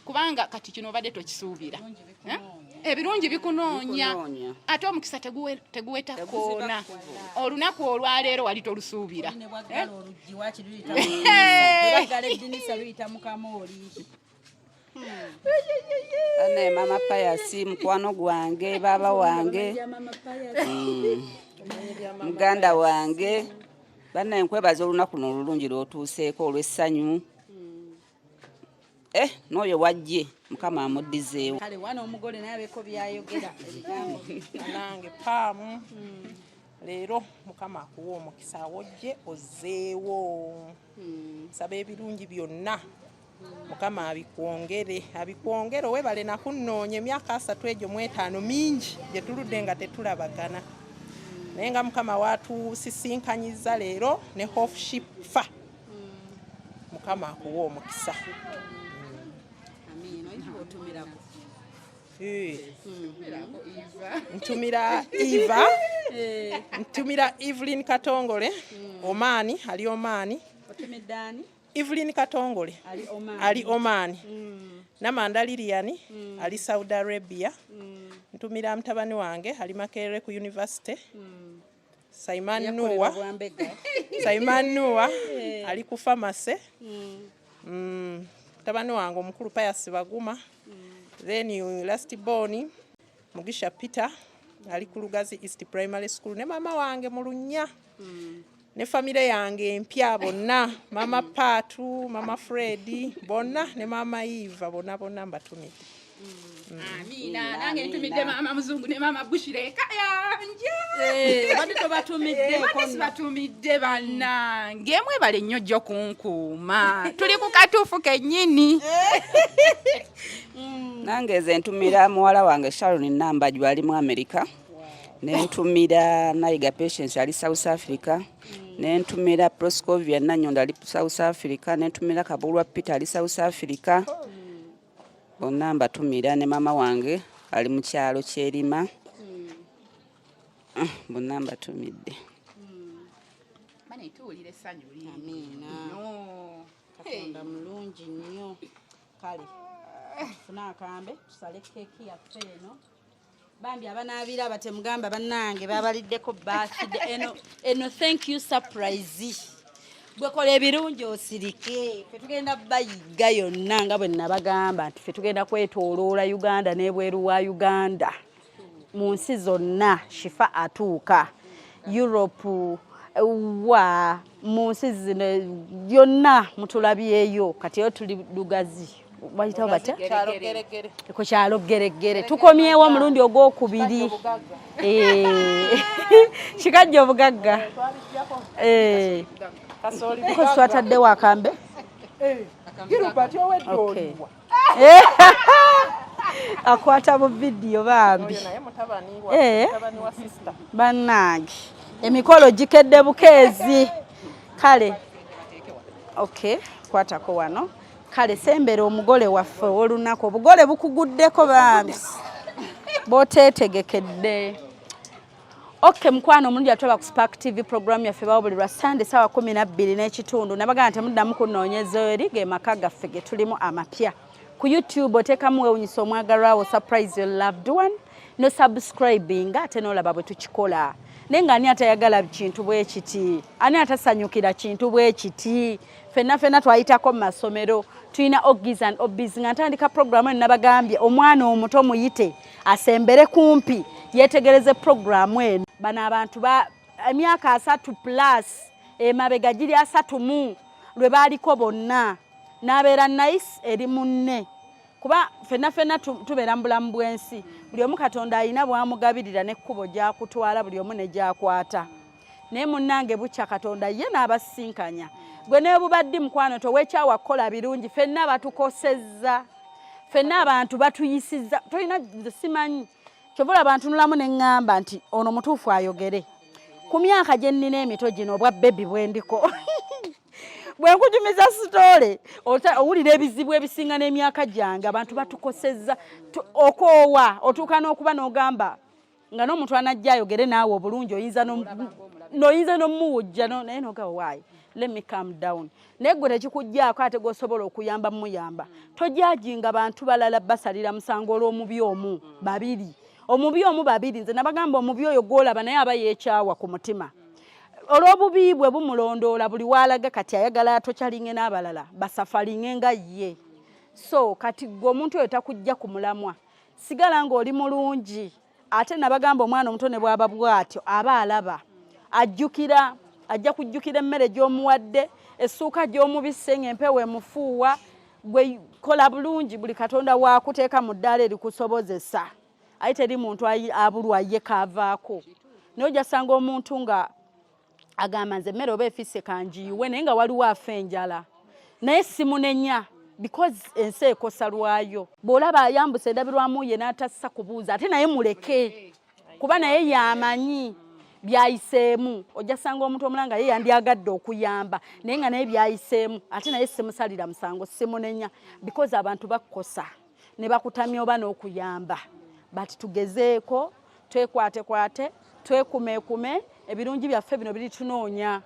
kubanga kati kino obadde tokisuubira ebirungi bikunoonya ate omukisa teguweta koona olunaku olwaleero wali tolusuubira ane mama payasi mukwano gwange baba wange muganda wange banne nkwebaza olunaku n'olulungi lw'otuuseeko olw'essanyu n'oyo wajje mukama amuddizeewo kale wana omugole naye abeeko byayogera ebigambo nange paamu leero mukama akuwa omukisa wojje ozzeewo saba ebirungi byonna mukama abikwongere webale nakunnoonya emyaka 3 egyo mu 5 mingi gye tuludde nga tetulabagana naye nga mukama watusisinkanyizza leero ne hof Shifah mukama akuwa omukisa ntumira Eva ntumira Evelyn Katongole Omani ali Omani Evelyn Katongole ali Omani Namanda Lilian ali Saudi Arabia ntumira mtabani wange ali Makerere ku University Simon Noah ali ku pharmacy mutabani wange omukulu Pius Baguma, then last born Mugisha Peter ali ku Lugazi East Primary School, ne mama wange mu Lunya, ne famire yange empya bonna, mama Patu, mama Freddy bonna, ne mama Eva bonna mbatumidde. Amina, nange ntumidde mama Muzungu ne mama Bushire kayanja. Badi tobatumidde ko batumidde bannange mwebale nnyo jjo kunkuuma. Tuli ku katuufu kennyini. Nange ze ntumira muwala wange Sharon Nambajwa ali mu America. Ne ntumira Nayiga Patience ali South Africa. Ne ntumira Proscovia Nanyonda ali South Africa. Ne ntumira Kabulwa Peter ali South Africa. Bonna mbatumira ne mama wange ali mu kyalo kyerima. Bonna mbatumidde. Bane tuwulire essanyu lino. Amina. Katonda mulungi nnyo. Kale tufuna akambe tusale keeki yaffe eno. Bambi abanaabira batemugamba bannange babaliddeko birthday eno thank you surprise. Bwekola ebirungi osirike fe tugenda bayiga yonna nga bwe nabagamba nti fe tugenda kwetooloola Uganda n'ebweru wa Uganda mu nsi zonna Shifah atuuka Europe wa mu nsi zino yonna mutulabyeyo kati yo tuli Lugazi bayita bate ko kyalo geregere tukomyewo mulundi ogwokubiri kikajja obugagga ko swatadde wakambe akwata mu video bambi bannange emikolo gikedde bukeezi kale okay kwatako wano kale sembere omugole waffe olunaku obugole bukuguddeko bambi botetegekedde. Okay mkwano mulungi atoba ku Spark TV program yaffe bawulira lwa Sunday sawa 12 n'ekitundu nabagana temuddamu kunoonyeza eri ge maka gaffe ge tulimu amapya ku YouTube otekamu wewunyisa omwagalwawo surprise your loved one no subscribing ate n'olaba bwe tukikola nenga ani atayagala kintu bwe kiti ani atasanyukira kintu bwe kiti fenna twayitako mu masomero tulina ogiz and obiz nga ntandika programu nabagambye omwana omuto muyite asembere kumpi yetegereze programu eno bana abantu ba emyaka 3 plus emabega giri 3 mu lwe baliko bonna nabeera nice eri munne kuba fenna tubeera mbulamu bwensi buli omu Katonda alina bwamugabirira nekkubo gyakutwala buli omu ne gyakwata naye munnange bukya Katonda ye n'abasinkanya gwe ne bubaddi mukwano towekyawa kukola birungi fenna batukosezza fenna abantu batuyisizza tolina simanyi kyovula abantu nulamu neŋŋamba nti ono mutuufu ayogere ku myaka gye nnina emito gino obwa bebi bwendiko bwe nkujumiza sitole owulira ebizibu ebisinga n'emyaka gyange abantu batukosezza okoowa otuuka n'okuba n'ogamba nga n'omuntu anajja ayogere naawe obulungi oyinza n'omuwujja naye n'ogamba waayi let me calm down naye gwe tekikuggyako ate g'osobola okuyamba muyamba tojajinga bantu balala basalira musango olw'omubi omu babiri nze nabagamba omubi oyo gwolaba naye aba yeekyawa ku mutima olw'obubi bwe bumulondoola buli walaga kati ayagala atokyalinge n'abalala basafalinge nga ye so kati gwe omuntu oyo takujja ku mulamwa sigala ng'oli mulungi ate nabagamba omwana omuto ne bw'aba bw'atyo aba alaba ajja kujjukira emmere gy'omuwadde essuuka gy'omubisse ng'empewo emufuuwa gwe kola bulungi buli Katonda waakuteeka mu ddaala erikusobozesa aye teri muntu abulwa ye kaavaako naye ojasanga omuntu nga agamba nze emmere oba efisse kanjiyiwe naye nga waliwo afa enjala naye simunenya because ensi ekosa lwayo bw'olaba ayambuse endabirwamu ye n'atassa kubuuza ate naye muleke kuba naye yamanyi byayiseemu ojasanga omuntu omulanga ye yandyagadde okuyamba naye nga naye byayiseemu ate naye simusalira musango simunenya because abantu bakukosa ne bakutamya oba n'okuyamba but tugezeeko twekwatekwate twekumeekume ebirungi byaffe bino biri tunoonya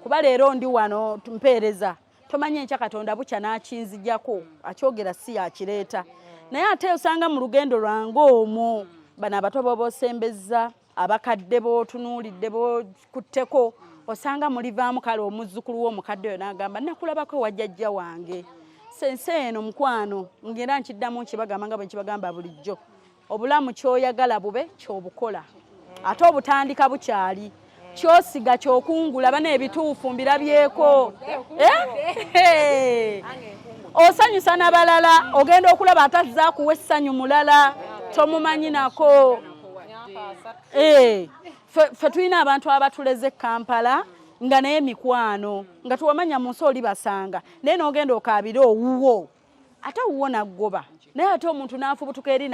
kuba leero ndi wano mpeereza tomanye enkya Katonda bukya n'akinzijjako akyogera si yakireeta naye ate osanga mu lugendo lwange omwo bano abato b'obosembezza abakadde b'otunuulidde b'okutteko osanga mulivaamu kale omuzzukulu w'omukadde oyo n'agamba nakulabako wajjajja wange Eno mukwano ngera nkiddamu nkibagamba nga bwe nkibagamba bulijjo obulamu kyoyagala bube kyobukola ate obutandika bukyali kyosiga kyokungula bana ebituufu mbirabyeko osanyusa n'abalala ogenda okulaba atazza kuwa essanyu mulala tomumanyi nako fe tulina abantu abatuleze Kampala nga naye mikwano nga tuwamanya mu nsi oli basanga naye n'ogenda okaabira owuwo ate owuwo naggoba naye ate omuntu n'afubutuka eri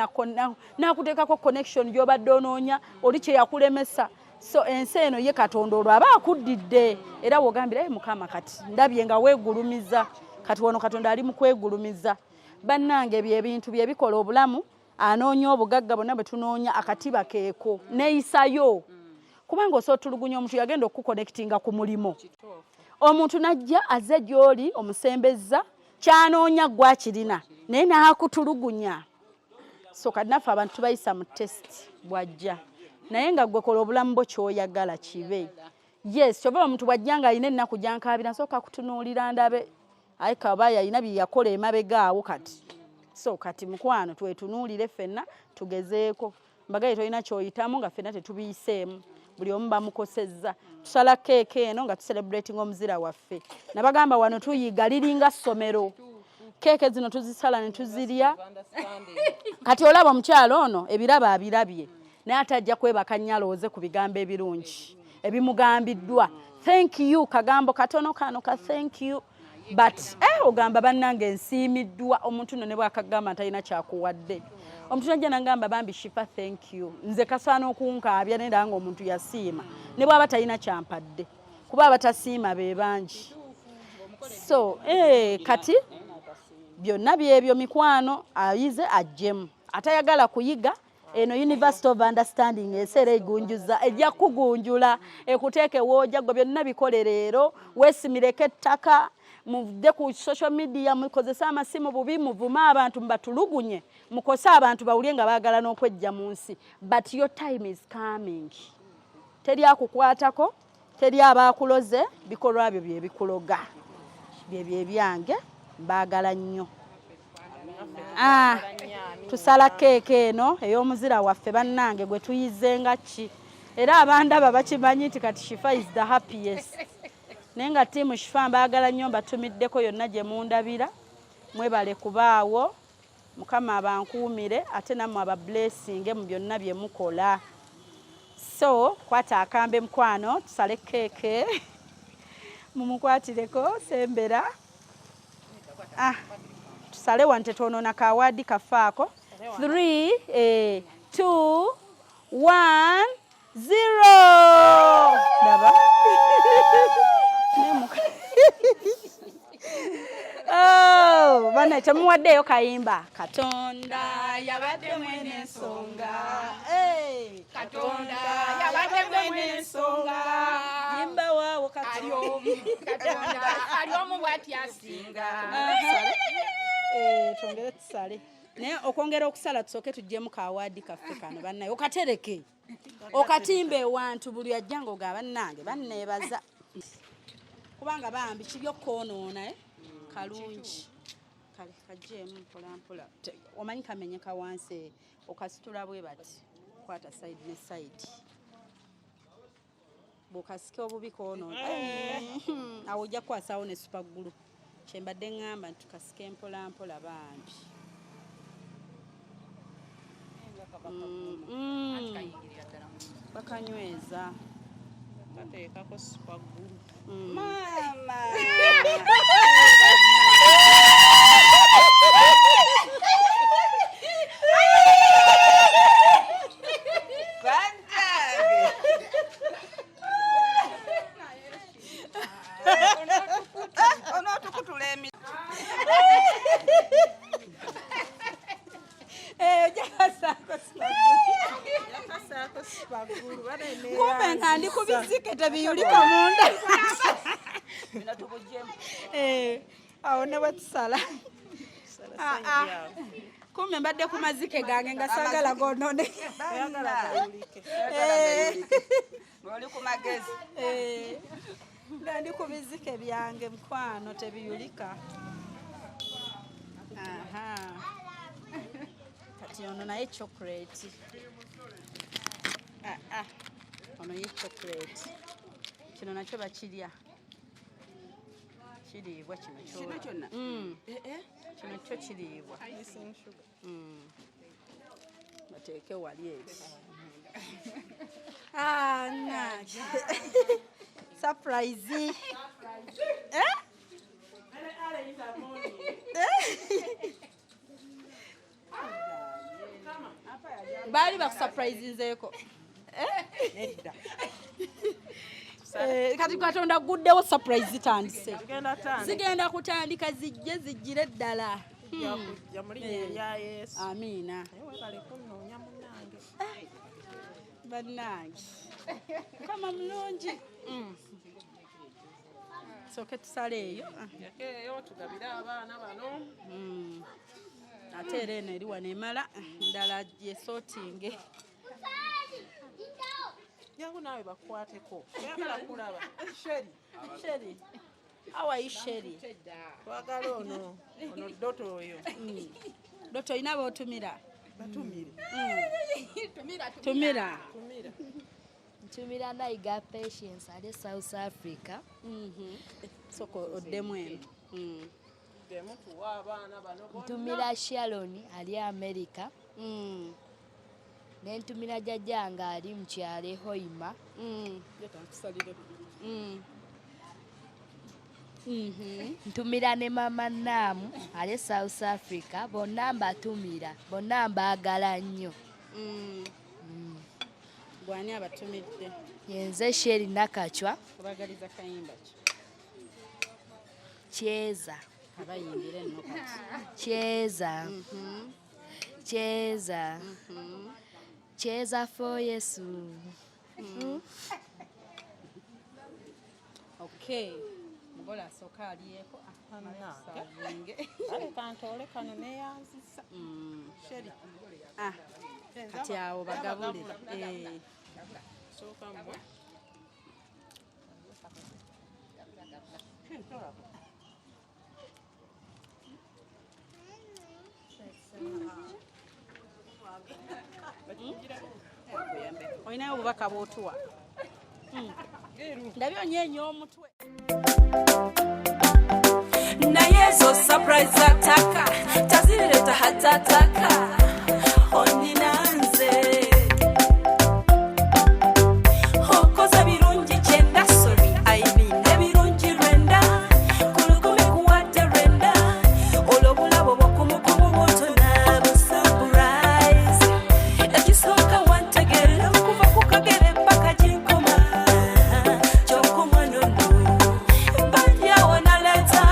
n'akuteekako connection gy'obadde onoonya oli kye yakulemesa so ensi eno ye Katonda olwo aba akuddidde era wogambira Mukama kati ndabye nga weegulumiza kati wano Katonda ali mu kwegulumiza bannange ebintu bye bikola obulamu anoonya obugagga bonna bwe tunoonya akatiba keeko neeyisayo kubanga osootulugunya omuntu yagenda okuconnectinga ku mulimo omuntu najja azze gy'oli omusembezza kyanoonya gwa kirina naye naakutulugunya so kati naffe abantu tubayisa mu test bwajja naye nga gwe kola obulamu bwo kyoyagala kibe yes kyova omuntu bwajja nga alina ennaku gyankaabira nsooka kutunuulira ndabe ayi kabaya alina bye yakola emabegaawo kati so kati mukwano twetunuulire ffenna tugezeeko mbagaye tolina kyoyitamu nga ffenna tetubiyiseemu buli omu bamukosezza tusala keeke eno nga tucelebrating omuzira waffe nabagamba wano tuyiga liringa ssomero keeke zino tuzisala ne tuzirya kati olaba omukyalo ono ebiraba abirabye naye atajja kwebaka nnyalooze ku bigambo ebirungi ebimugambiddwa thank you kagambo katono kano ka thank you but ogamba bannange nsiimiddwa omuntu no ne bwakagamba ntalina kyakuwadde omuntu najja nangamba bambi Shifah thank you nze kasaana okunkaabya naye nga omuntu yasiima ne bwaba talina kyampadde kuba abatasiima be bangi so kati byonna byebyo mikwano ayize ajjemu atayagala kuyiga eno University of Understanding eseera egunjuza ejja kugunjula ekuteeke wooja gwe byonna bikole leero weesimireko ettaka muvudde ku social media mukozesa amasimu bubi muvuma abantu mbatulugunye mukose abantu bawulye nga baagala n'okwejja mu nsi but your time is coming teri akukwatako teri abaakuloze bikolwa byo bye bikuloga bye ebyange mbaagala nnyo tusala keeke eno ey'omuzira waffe bannange gwe tuyize nga ki era abandaba bakimanyi nti kati Shifah is the happiest naye nga tiimu Shifah mbaagala nnyo mbatumiddeko yonna gye mundabira mwebale kubaawo Mukama abankuumire ate nammwe aba blessing mu byonna bye mukola so kwata akambe mukwano tusale keeke mumukwatireko sembera tusale wante tonoona kawaadi kafaako 3 2 1 0 daba bana temuwaddeyo kayimba Katonda yabadde mwene ensonga Katonda yabadde mwene ensonga yimba waawo Katonda ali omu bw'ati asinga twongere tusale naye okwongera okusala tusooke tuggyemu kawaadi kaffe kano bannaye okatereke okatimba ewantu buli ajja ng'oga bannange banneebaza kubanga bambi kibi okwonoona kalungi kajjeemu mpolampola omanyi kamenyeka wansi okasitula bwe bati kwata side ne side bw'okasika obubi kwonoona awo ojja kukwasaawo ne supagulu kyembadde ŋŋamba nti tukasike mpolampola bambi bakanyweza bateekako supagulu mama kumbe nga ndi kubizike tebiyulika munda awo ne bwetusala kumbe mbadde ku mazike gange nga saagala gonone oli ku magezi nga ndi ku bizike byange mukwano tebiyulika Aha. Kati ono naye chocolate. Ono ye chocolate. Kino nakyo bakirya. Kiriibwa kino kyonna. Kino kyo kiriibwa. Bateeke wali eri. Naki. Surprise. Bali bakusurprisinzeeko. Kati Katonda guddewo surprise zitandise. Zigenda kutandika zijjire ddala. Amiina. Bannange. Kama mulungi. Soke tusaleeyo. Eyo tugabire abaana bano. Ate era eno eri wano emala ndala yesotinge. Yangu nawe bakwateko. Yagala kulaba. Sheri. How are you, Sheri? Twagala ono Doto oyo. Doto ina botumira. Batumire. Tumira. Ntumira Nayiga Patience ali South Africa. Soko oddemu eno. Demu tuwa abaana bano bonna. Ntumira Sharon ali America. Nentumira jjajjanga ali mu kyalo Hoima. Ntumira ne mama Namu ali South Africa. Bonna mbatumira. Bonna mbaagala nnyo. Gwani abatumidde? Yenze Sheri Nakachwa. Obagaliza kayimba ki? Cheza. Abayimbire nno kati. Cheza. Cheza. Cheza for Yesu. Okay. Mugola asooka aliyeko. Ale kantole kano neyanzisa. Sheri. Kati awo bagabule. Soka mwe. Olinayo obubaka bw'otuwa. Ndabye onyeenyo omutwe. naye zo surprise ataka tazireta hatataka oninanze okoza birungi kyenda sori aibine birungi rwenda kulukumi kuwadde rwenda olwobulabo bwokumukumu bwotona busurprise ekisooka wantegere okuva ku kagere paka ginkoma kyokumwanono bandyawo naleta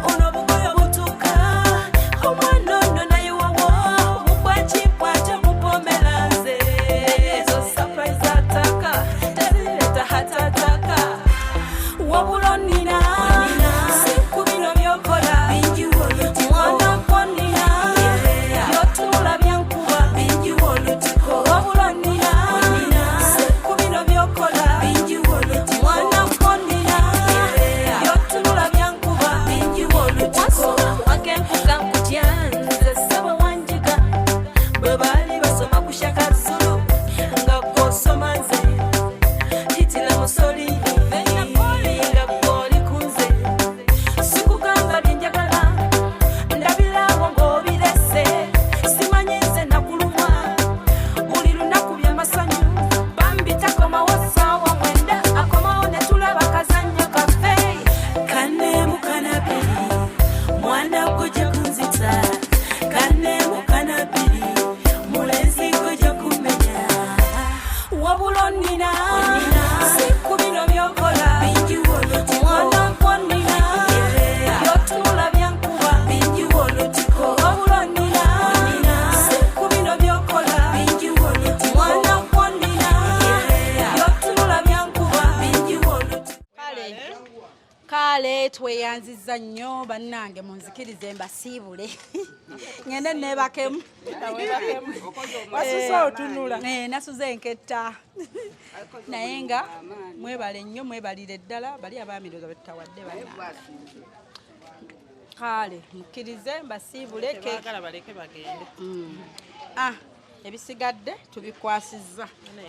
onobugoyo butuka omwanono naye wawo mukwakikwate mupomeranze ezo surprise ataka tezireta hatataka wabula nina siku bino byokola mwana konina byotula byankuba wabula nina siku bino byokola mwana konina byotula byankuba wasoma wakenkuka nkutyanze saba wanjiga bwe baali basoma ku Shaka Zulu nga gw'osoma nze hitila musolini nga gw'oli kunze sikugamba byenjagala ndabirawo ng'obirese simanyi nze nakulumwa buli lunaku by'amasanyu bambi takomawo ssaawa mwenda akomawo ne tulaba kazannyo kaffe kanemu kanabiri mwana gojja kunzita kanemu kanabiri mulenzi gojja kumenya wabula nina siku bino byokola mwana nkonina byotunula byankuba wabula nina siku bino byokola mwana nkonina byotunula byankuba Kale tweyanziza nnyo bannange munzikirize mbasiibule. Ngende neebakemu. Wasusa otunula. Nasuze enketta. Naye nga mwebale nnyo mwebalire ddala bali abaamiroza betutawadde bannange. kale mukkirize mbasiibule baagala baleke bagende. Ebisigadde tubikwasizza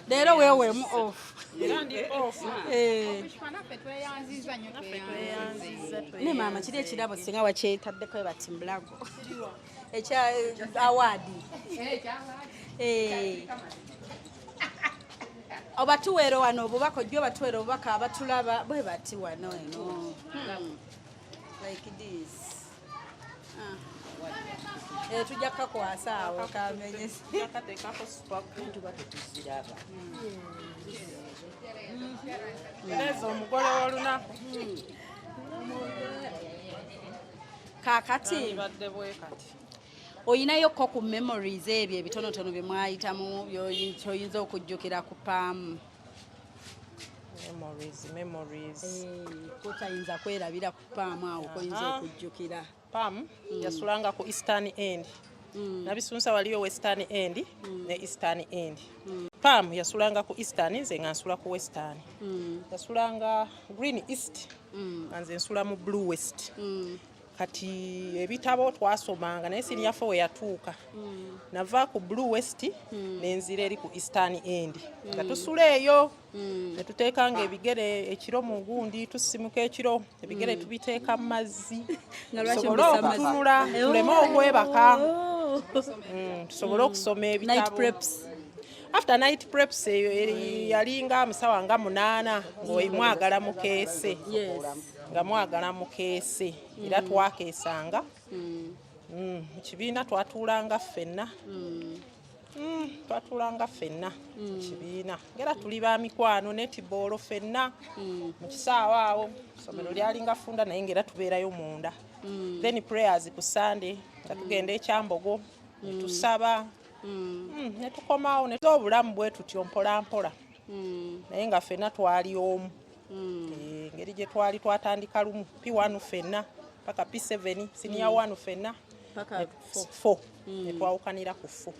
leero weewemu off. Ne maama kiri ekirabo singa wakyetaddeko bati mbulago ekya awaadi obatuweero wano obubaka ojjo batuweero obubaka abatulaba bwe bati wano eno like this. Tujja kukakwasa awo kamenyesi Ezo omugole w'olunaku kaakati badde bwe kati. Oyinayokko ku memories ebyo ebitonotono bye mwayitamu by'oyinza okujjukira ku paamu? Memories. Kotayinza kwerabira ku paamu awo koyinza okujjukira? Pam yasulanga ku Eastern End. Nabisunsa waliyo Western End ne Eastern End. Pam yasulanga ku Eastern nze nga nsula ku Western. Yasulanga Green East nze nsula mu Blue West. Kati ebitabo twasomanga naye siniyaffe we yatuuka. Nava ku Blue West nenzira eri ku Eastern End. Nga tusula eyo ne tuteekanga ebigere ekiro mu gundi tusimuka ekiro ebigere tubiteeka mu mazzi tusobole okutunula tuleme okwebaka tusobole okusoma ebitabo. After night preps yalinga musawa nga 8 ng'omwagala mukeese nga mwagala mukeese era twakeesanga mu kibiina twatuulanga ffenna mu kibiina ngera tuli ba mikwano netiboolo ffenna mu kisaawa awo somero lyalinga funda naye ngera tubeerayo munda. Then prayers ku Sunday nga tugenda ekyambogo ne tusaba ne tukomaawo ne obulamu bwe tutyo mpolampola naye nga ffenna twali omu. Engeri gye twali twatandika lumu P1 ffenna paka P7 senior 1 ffenna paka 4 ne twawukanira ku 4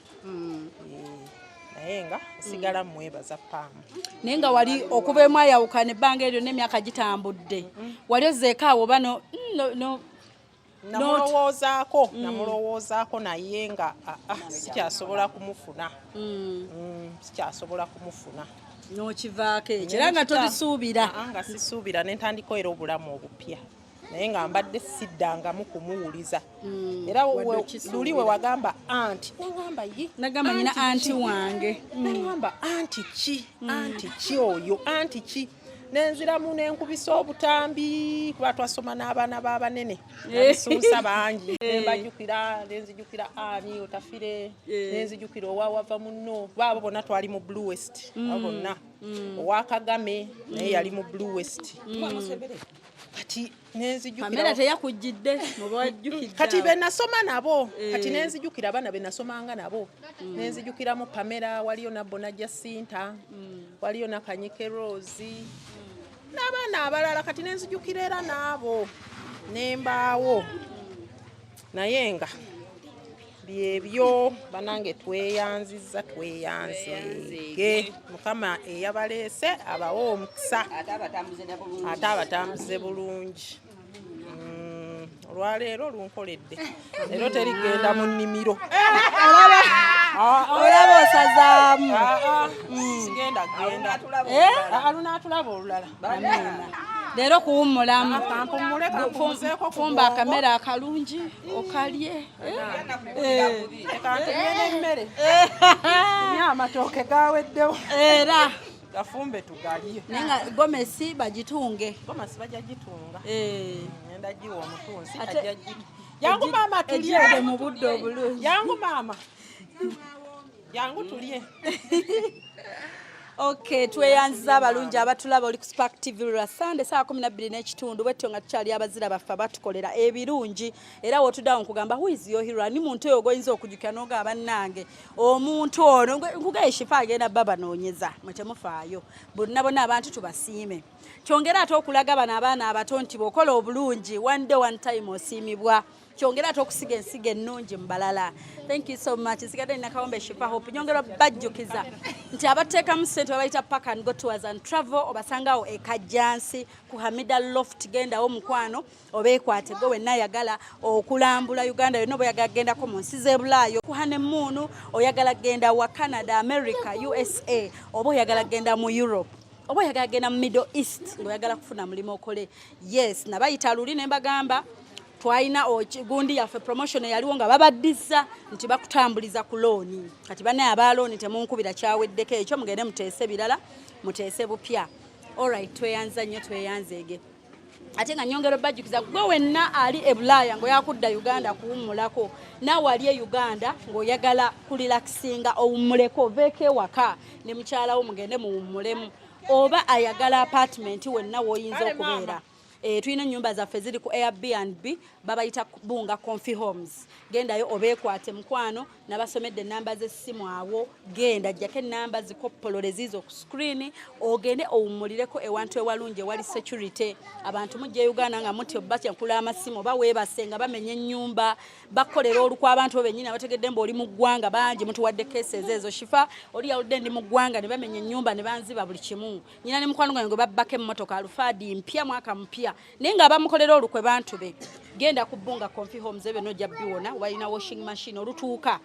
naye nga sigala mwebaza paamu. Naye nga wali okuba mwayawukana ebbanga eryo n'emyaka gitambudde wali ozeeko awo bano namulowoozaako naye nga sikyasobola kumufuna n'okivaako ekyo era nga tobisuubira. Nga sisuubira ne ntandika era obulamu obupya naye nga mbadde siddangamu kumuwuliza era luli we wagamba anti nagamba nyina anti wange nagamba anti ki oyo anti ki nenziramu nenkubisa obutambi kuba twasoma n'abaana b'abanene nabisuusa bangi nenzijukira ani otafire nenzijukira owawava munno baabo bonna twali mu Blue West bonna owa Kagame naye yali mu Blue West kati nenzijukira teyakujjidde mubajjukidde kati benasoma nabo kati nenzijukira abaana benasomanga nabo nenzijukira mu Pamela waliyo na Bona Jacinta waliyo na Kanyike Rose n'abaana abalala kati nenzijukira era naabo nembaawo naye nga byebyo banange tweyanzege Mukama eyabaleese abawe omukisa ate abatambuze bulungi. Olwaleero lunkoledde leero terigenda mu nnimiro olaba osazaamu sigenda lunaatulaba olulala leero kuwummulamu fumba akamera akalungi okalye emmere amatooke gaweddewo era gafumbe tugalye naye nga gomesi bagitunge bajagitunga ngenda giwa omutunzi yangu maama tulye mu budde obulungi yangu maama yangu tulye. Okay, tweyanziza abalungi abatulaba oli ku Spark TV lwa Sunday saa 12:00 bwetyo nga tukyali abazira baffe batukolera ebirungi era wotuddawo nkugamba who is your hero ni muntu oyo goyinza okujjukira n'ogamba bannange omuntu ono nkugaye Shifah agenda baba noonyeza mutemufaayo bonna abantu tubasiime kyongera ate okulaga bano abaana abato nti bw'okola obulungi one day one time osiimibwa kyongera ate okusiga ensiga ennungi mu balala. Thank you so much. Nsigadde Nakawombe Shifah Hope nyongera bajjukiza nti abateekamu ssente babayita Park and Go Tours and Travel obasangawo e Kajjansi ku Hamida Loft gendawo mukwano obeekwate gwe wenna ayagala okulambula Uganda yonna oyagala gendako mu nsi z'ebulaayo ku honeymoon oyagala genda wa Canada, America, USA oba oyagala genda mu Europe oba oyagala genda mu Middle East ng'oyagala kufuna mulimu okole. Yes, nabayita luli ne mbagamba twalina gundi yaffe promotion yaliwo nga babaddiza nti bakutambuliza ku looni. Kati banne aba looni temunkubira kyaweddeko ekyo mugende muteese birala muteese bupya. Alright, tweyanza nnyo tweyanzeege. Ate nga nyongero bajjukiza gwe wenna ali e Bulaaya ng'oyakudda Uganda kuwummulako naawe ali e Uganda ng'oyagala kulilaksinga owummuleko oveeko ewaka ne mukyalawo mugende muwummulemu oba ayagala apartment wenna w'oyinza okubeera. Tulina ennyumba zaffe ziri ku Airbnb babayita Bunga Comfy Homes. Gendayo obeekwate mukwano nabasomedde ennamba z'essimu awo genda jjako ennamba zikoppolole ziizo ku screen ogende owummulireko ewantu ewalungi ewali security. Abantu mujja Uganda nga muti bakyankula amasimu oba weebasenga bamenya ennyumba bakolera olukwa abantu bennyini abategedde mbu oli mu ggwanga bangi mutuwadde cases ezo. Shifah oli yawudde ndi mu ggwanga ne bamenya ennyumba ne banziba buli kimu. Nyina ne mukwano gwange babbako emmotoka alufaadi mpya mwaka mpya naye nga abamukolera olukwe bantu be. Genda ku Bunga Comfy Homes ebe nojja biwona walina washing machine olutuuka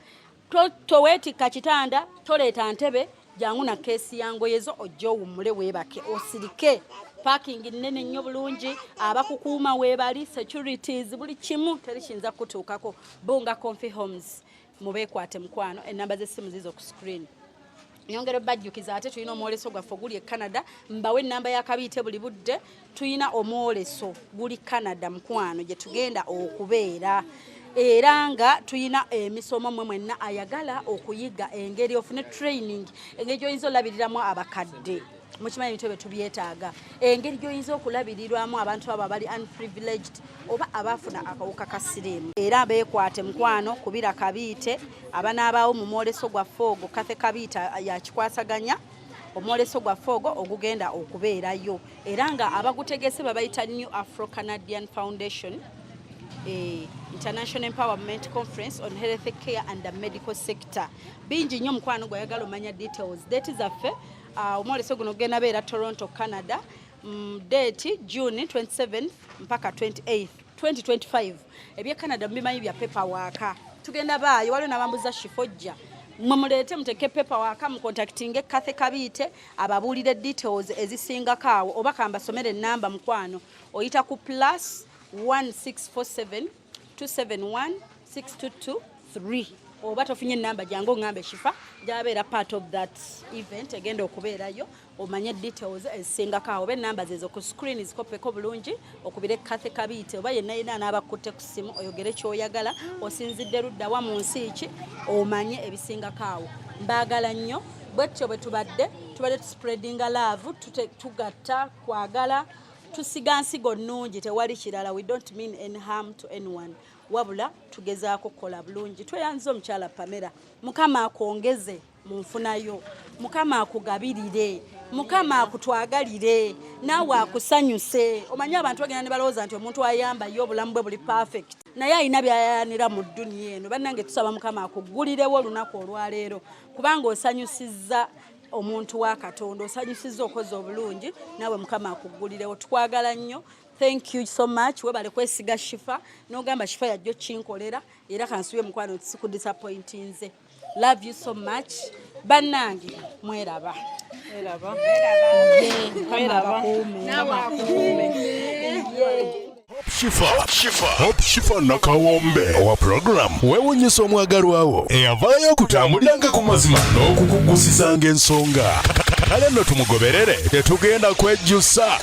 toweetika kitanda toleeta ntebe jangu na keesi yangoyezo ojja owummule weebake osirike. Parking nnene nnyo bulungi abakukuuma weebali securities buli kimu teri kiyinza kutuukako. Bunga Comfy Homes mubeekwate mukwano ennamba z'essimu zizo ku screen. Nyongero bajjukiza ate tulina omwoleso gwaffe guli e Canada mbawe ennamba ya Kabiite buli budde tulina omwoleso guli Canada mukwano gye tugenda okubeera era nga tulina emisomo mwe mwenna ayagala okuyiga engeri ofune training engeri gy'oyinza olabiriramu abakadde mukimanyi ebintu ebyo tubyetaaga engeri gy'oyinza okulabirirwamu abantu abo abali unprivileged oba abaafuna akawuka ka siriimu era beekwate mukwano kubira Kabiite abanaabaawo mu mwoleso gwaffe ogwo Kathe Kabiite yakikwasaganya omwoleso gwaffe ogwo ogugenda okubeerayo era nga abagutegese babayita New Afro Canadian Foundation International Empowerment Conference on Health Care and the Medical Sector. Bingi nnyo mukwano gwayagala omanya details date zaffe omwoleso guno gugenda beera Toronto, Canada date June 27 mpaka 28 2025. Ebya Canada mbimanyi bya paperwork tugenda baayo waliwo n'abambuza Shifojja mwemuleete muteke paperwork mucontactinge Kathe Kabiite ababuulire details ezisingako awo oba kambasomere ennamba mukwano oyita ku +1647 271 6223 oba tofunye ennamba jangu oŋŋambe Shifah gy'abeera part of that event egenda okubeerayo omanye details ezisingako awo oba ennamba zezo ku screen zikoppeko bulungi okubire Kathe Kabiite oba yenna yenna anaabakutte ku ssimu oyogere ky'oyagala osinzidde luddawa mu nsi ki omanye ebisingako awo. Mbaagala nnyo bwetyo bwe tubadde tuspreadinga love tugatta kwagala tusiga nsigo nnungi tewali kirala. We don't mean any harm to anyone wabula tugezaako kukola bulungi. Tweyanze omukyala Pamela Mukama akwongeze mu nfunayo Mukama akugabirire Mukama akutwagalire naawe akusanyuse. Omanyi abantu bagenda ne balowooza nti omuntu ayamba yo obulamu bwe buli perfect naye alina byayayanira mu dduniya eno. Bannange tusaba Mukama akuggulirewo olunaku olwaleero kubanga osanyusizza omuntu wa Katonda osanyusizza okoze obulungi naawe Mukama akuggulirewo. Tukwagala nnyo. Thank you so much. Webale kwesiga Shifah n'ogamba Shifah yajjo kinkolera era kansuye mukwano siku disappointinze. Love you so much. Bannange mweraba. Shifah Nakawombe owa program weewuunyisa omwagalwawo eyavaayo okutambuliranga ku mazima n'okukugusisanga ensonga. Kale nno tumugoberere tetugenda kwejjusa.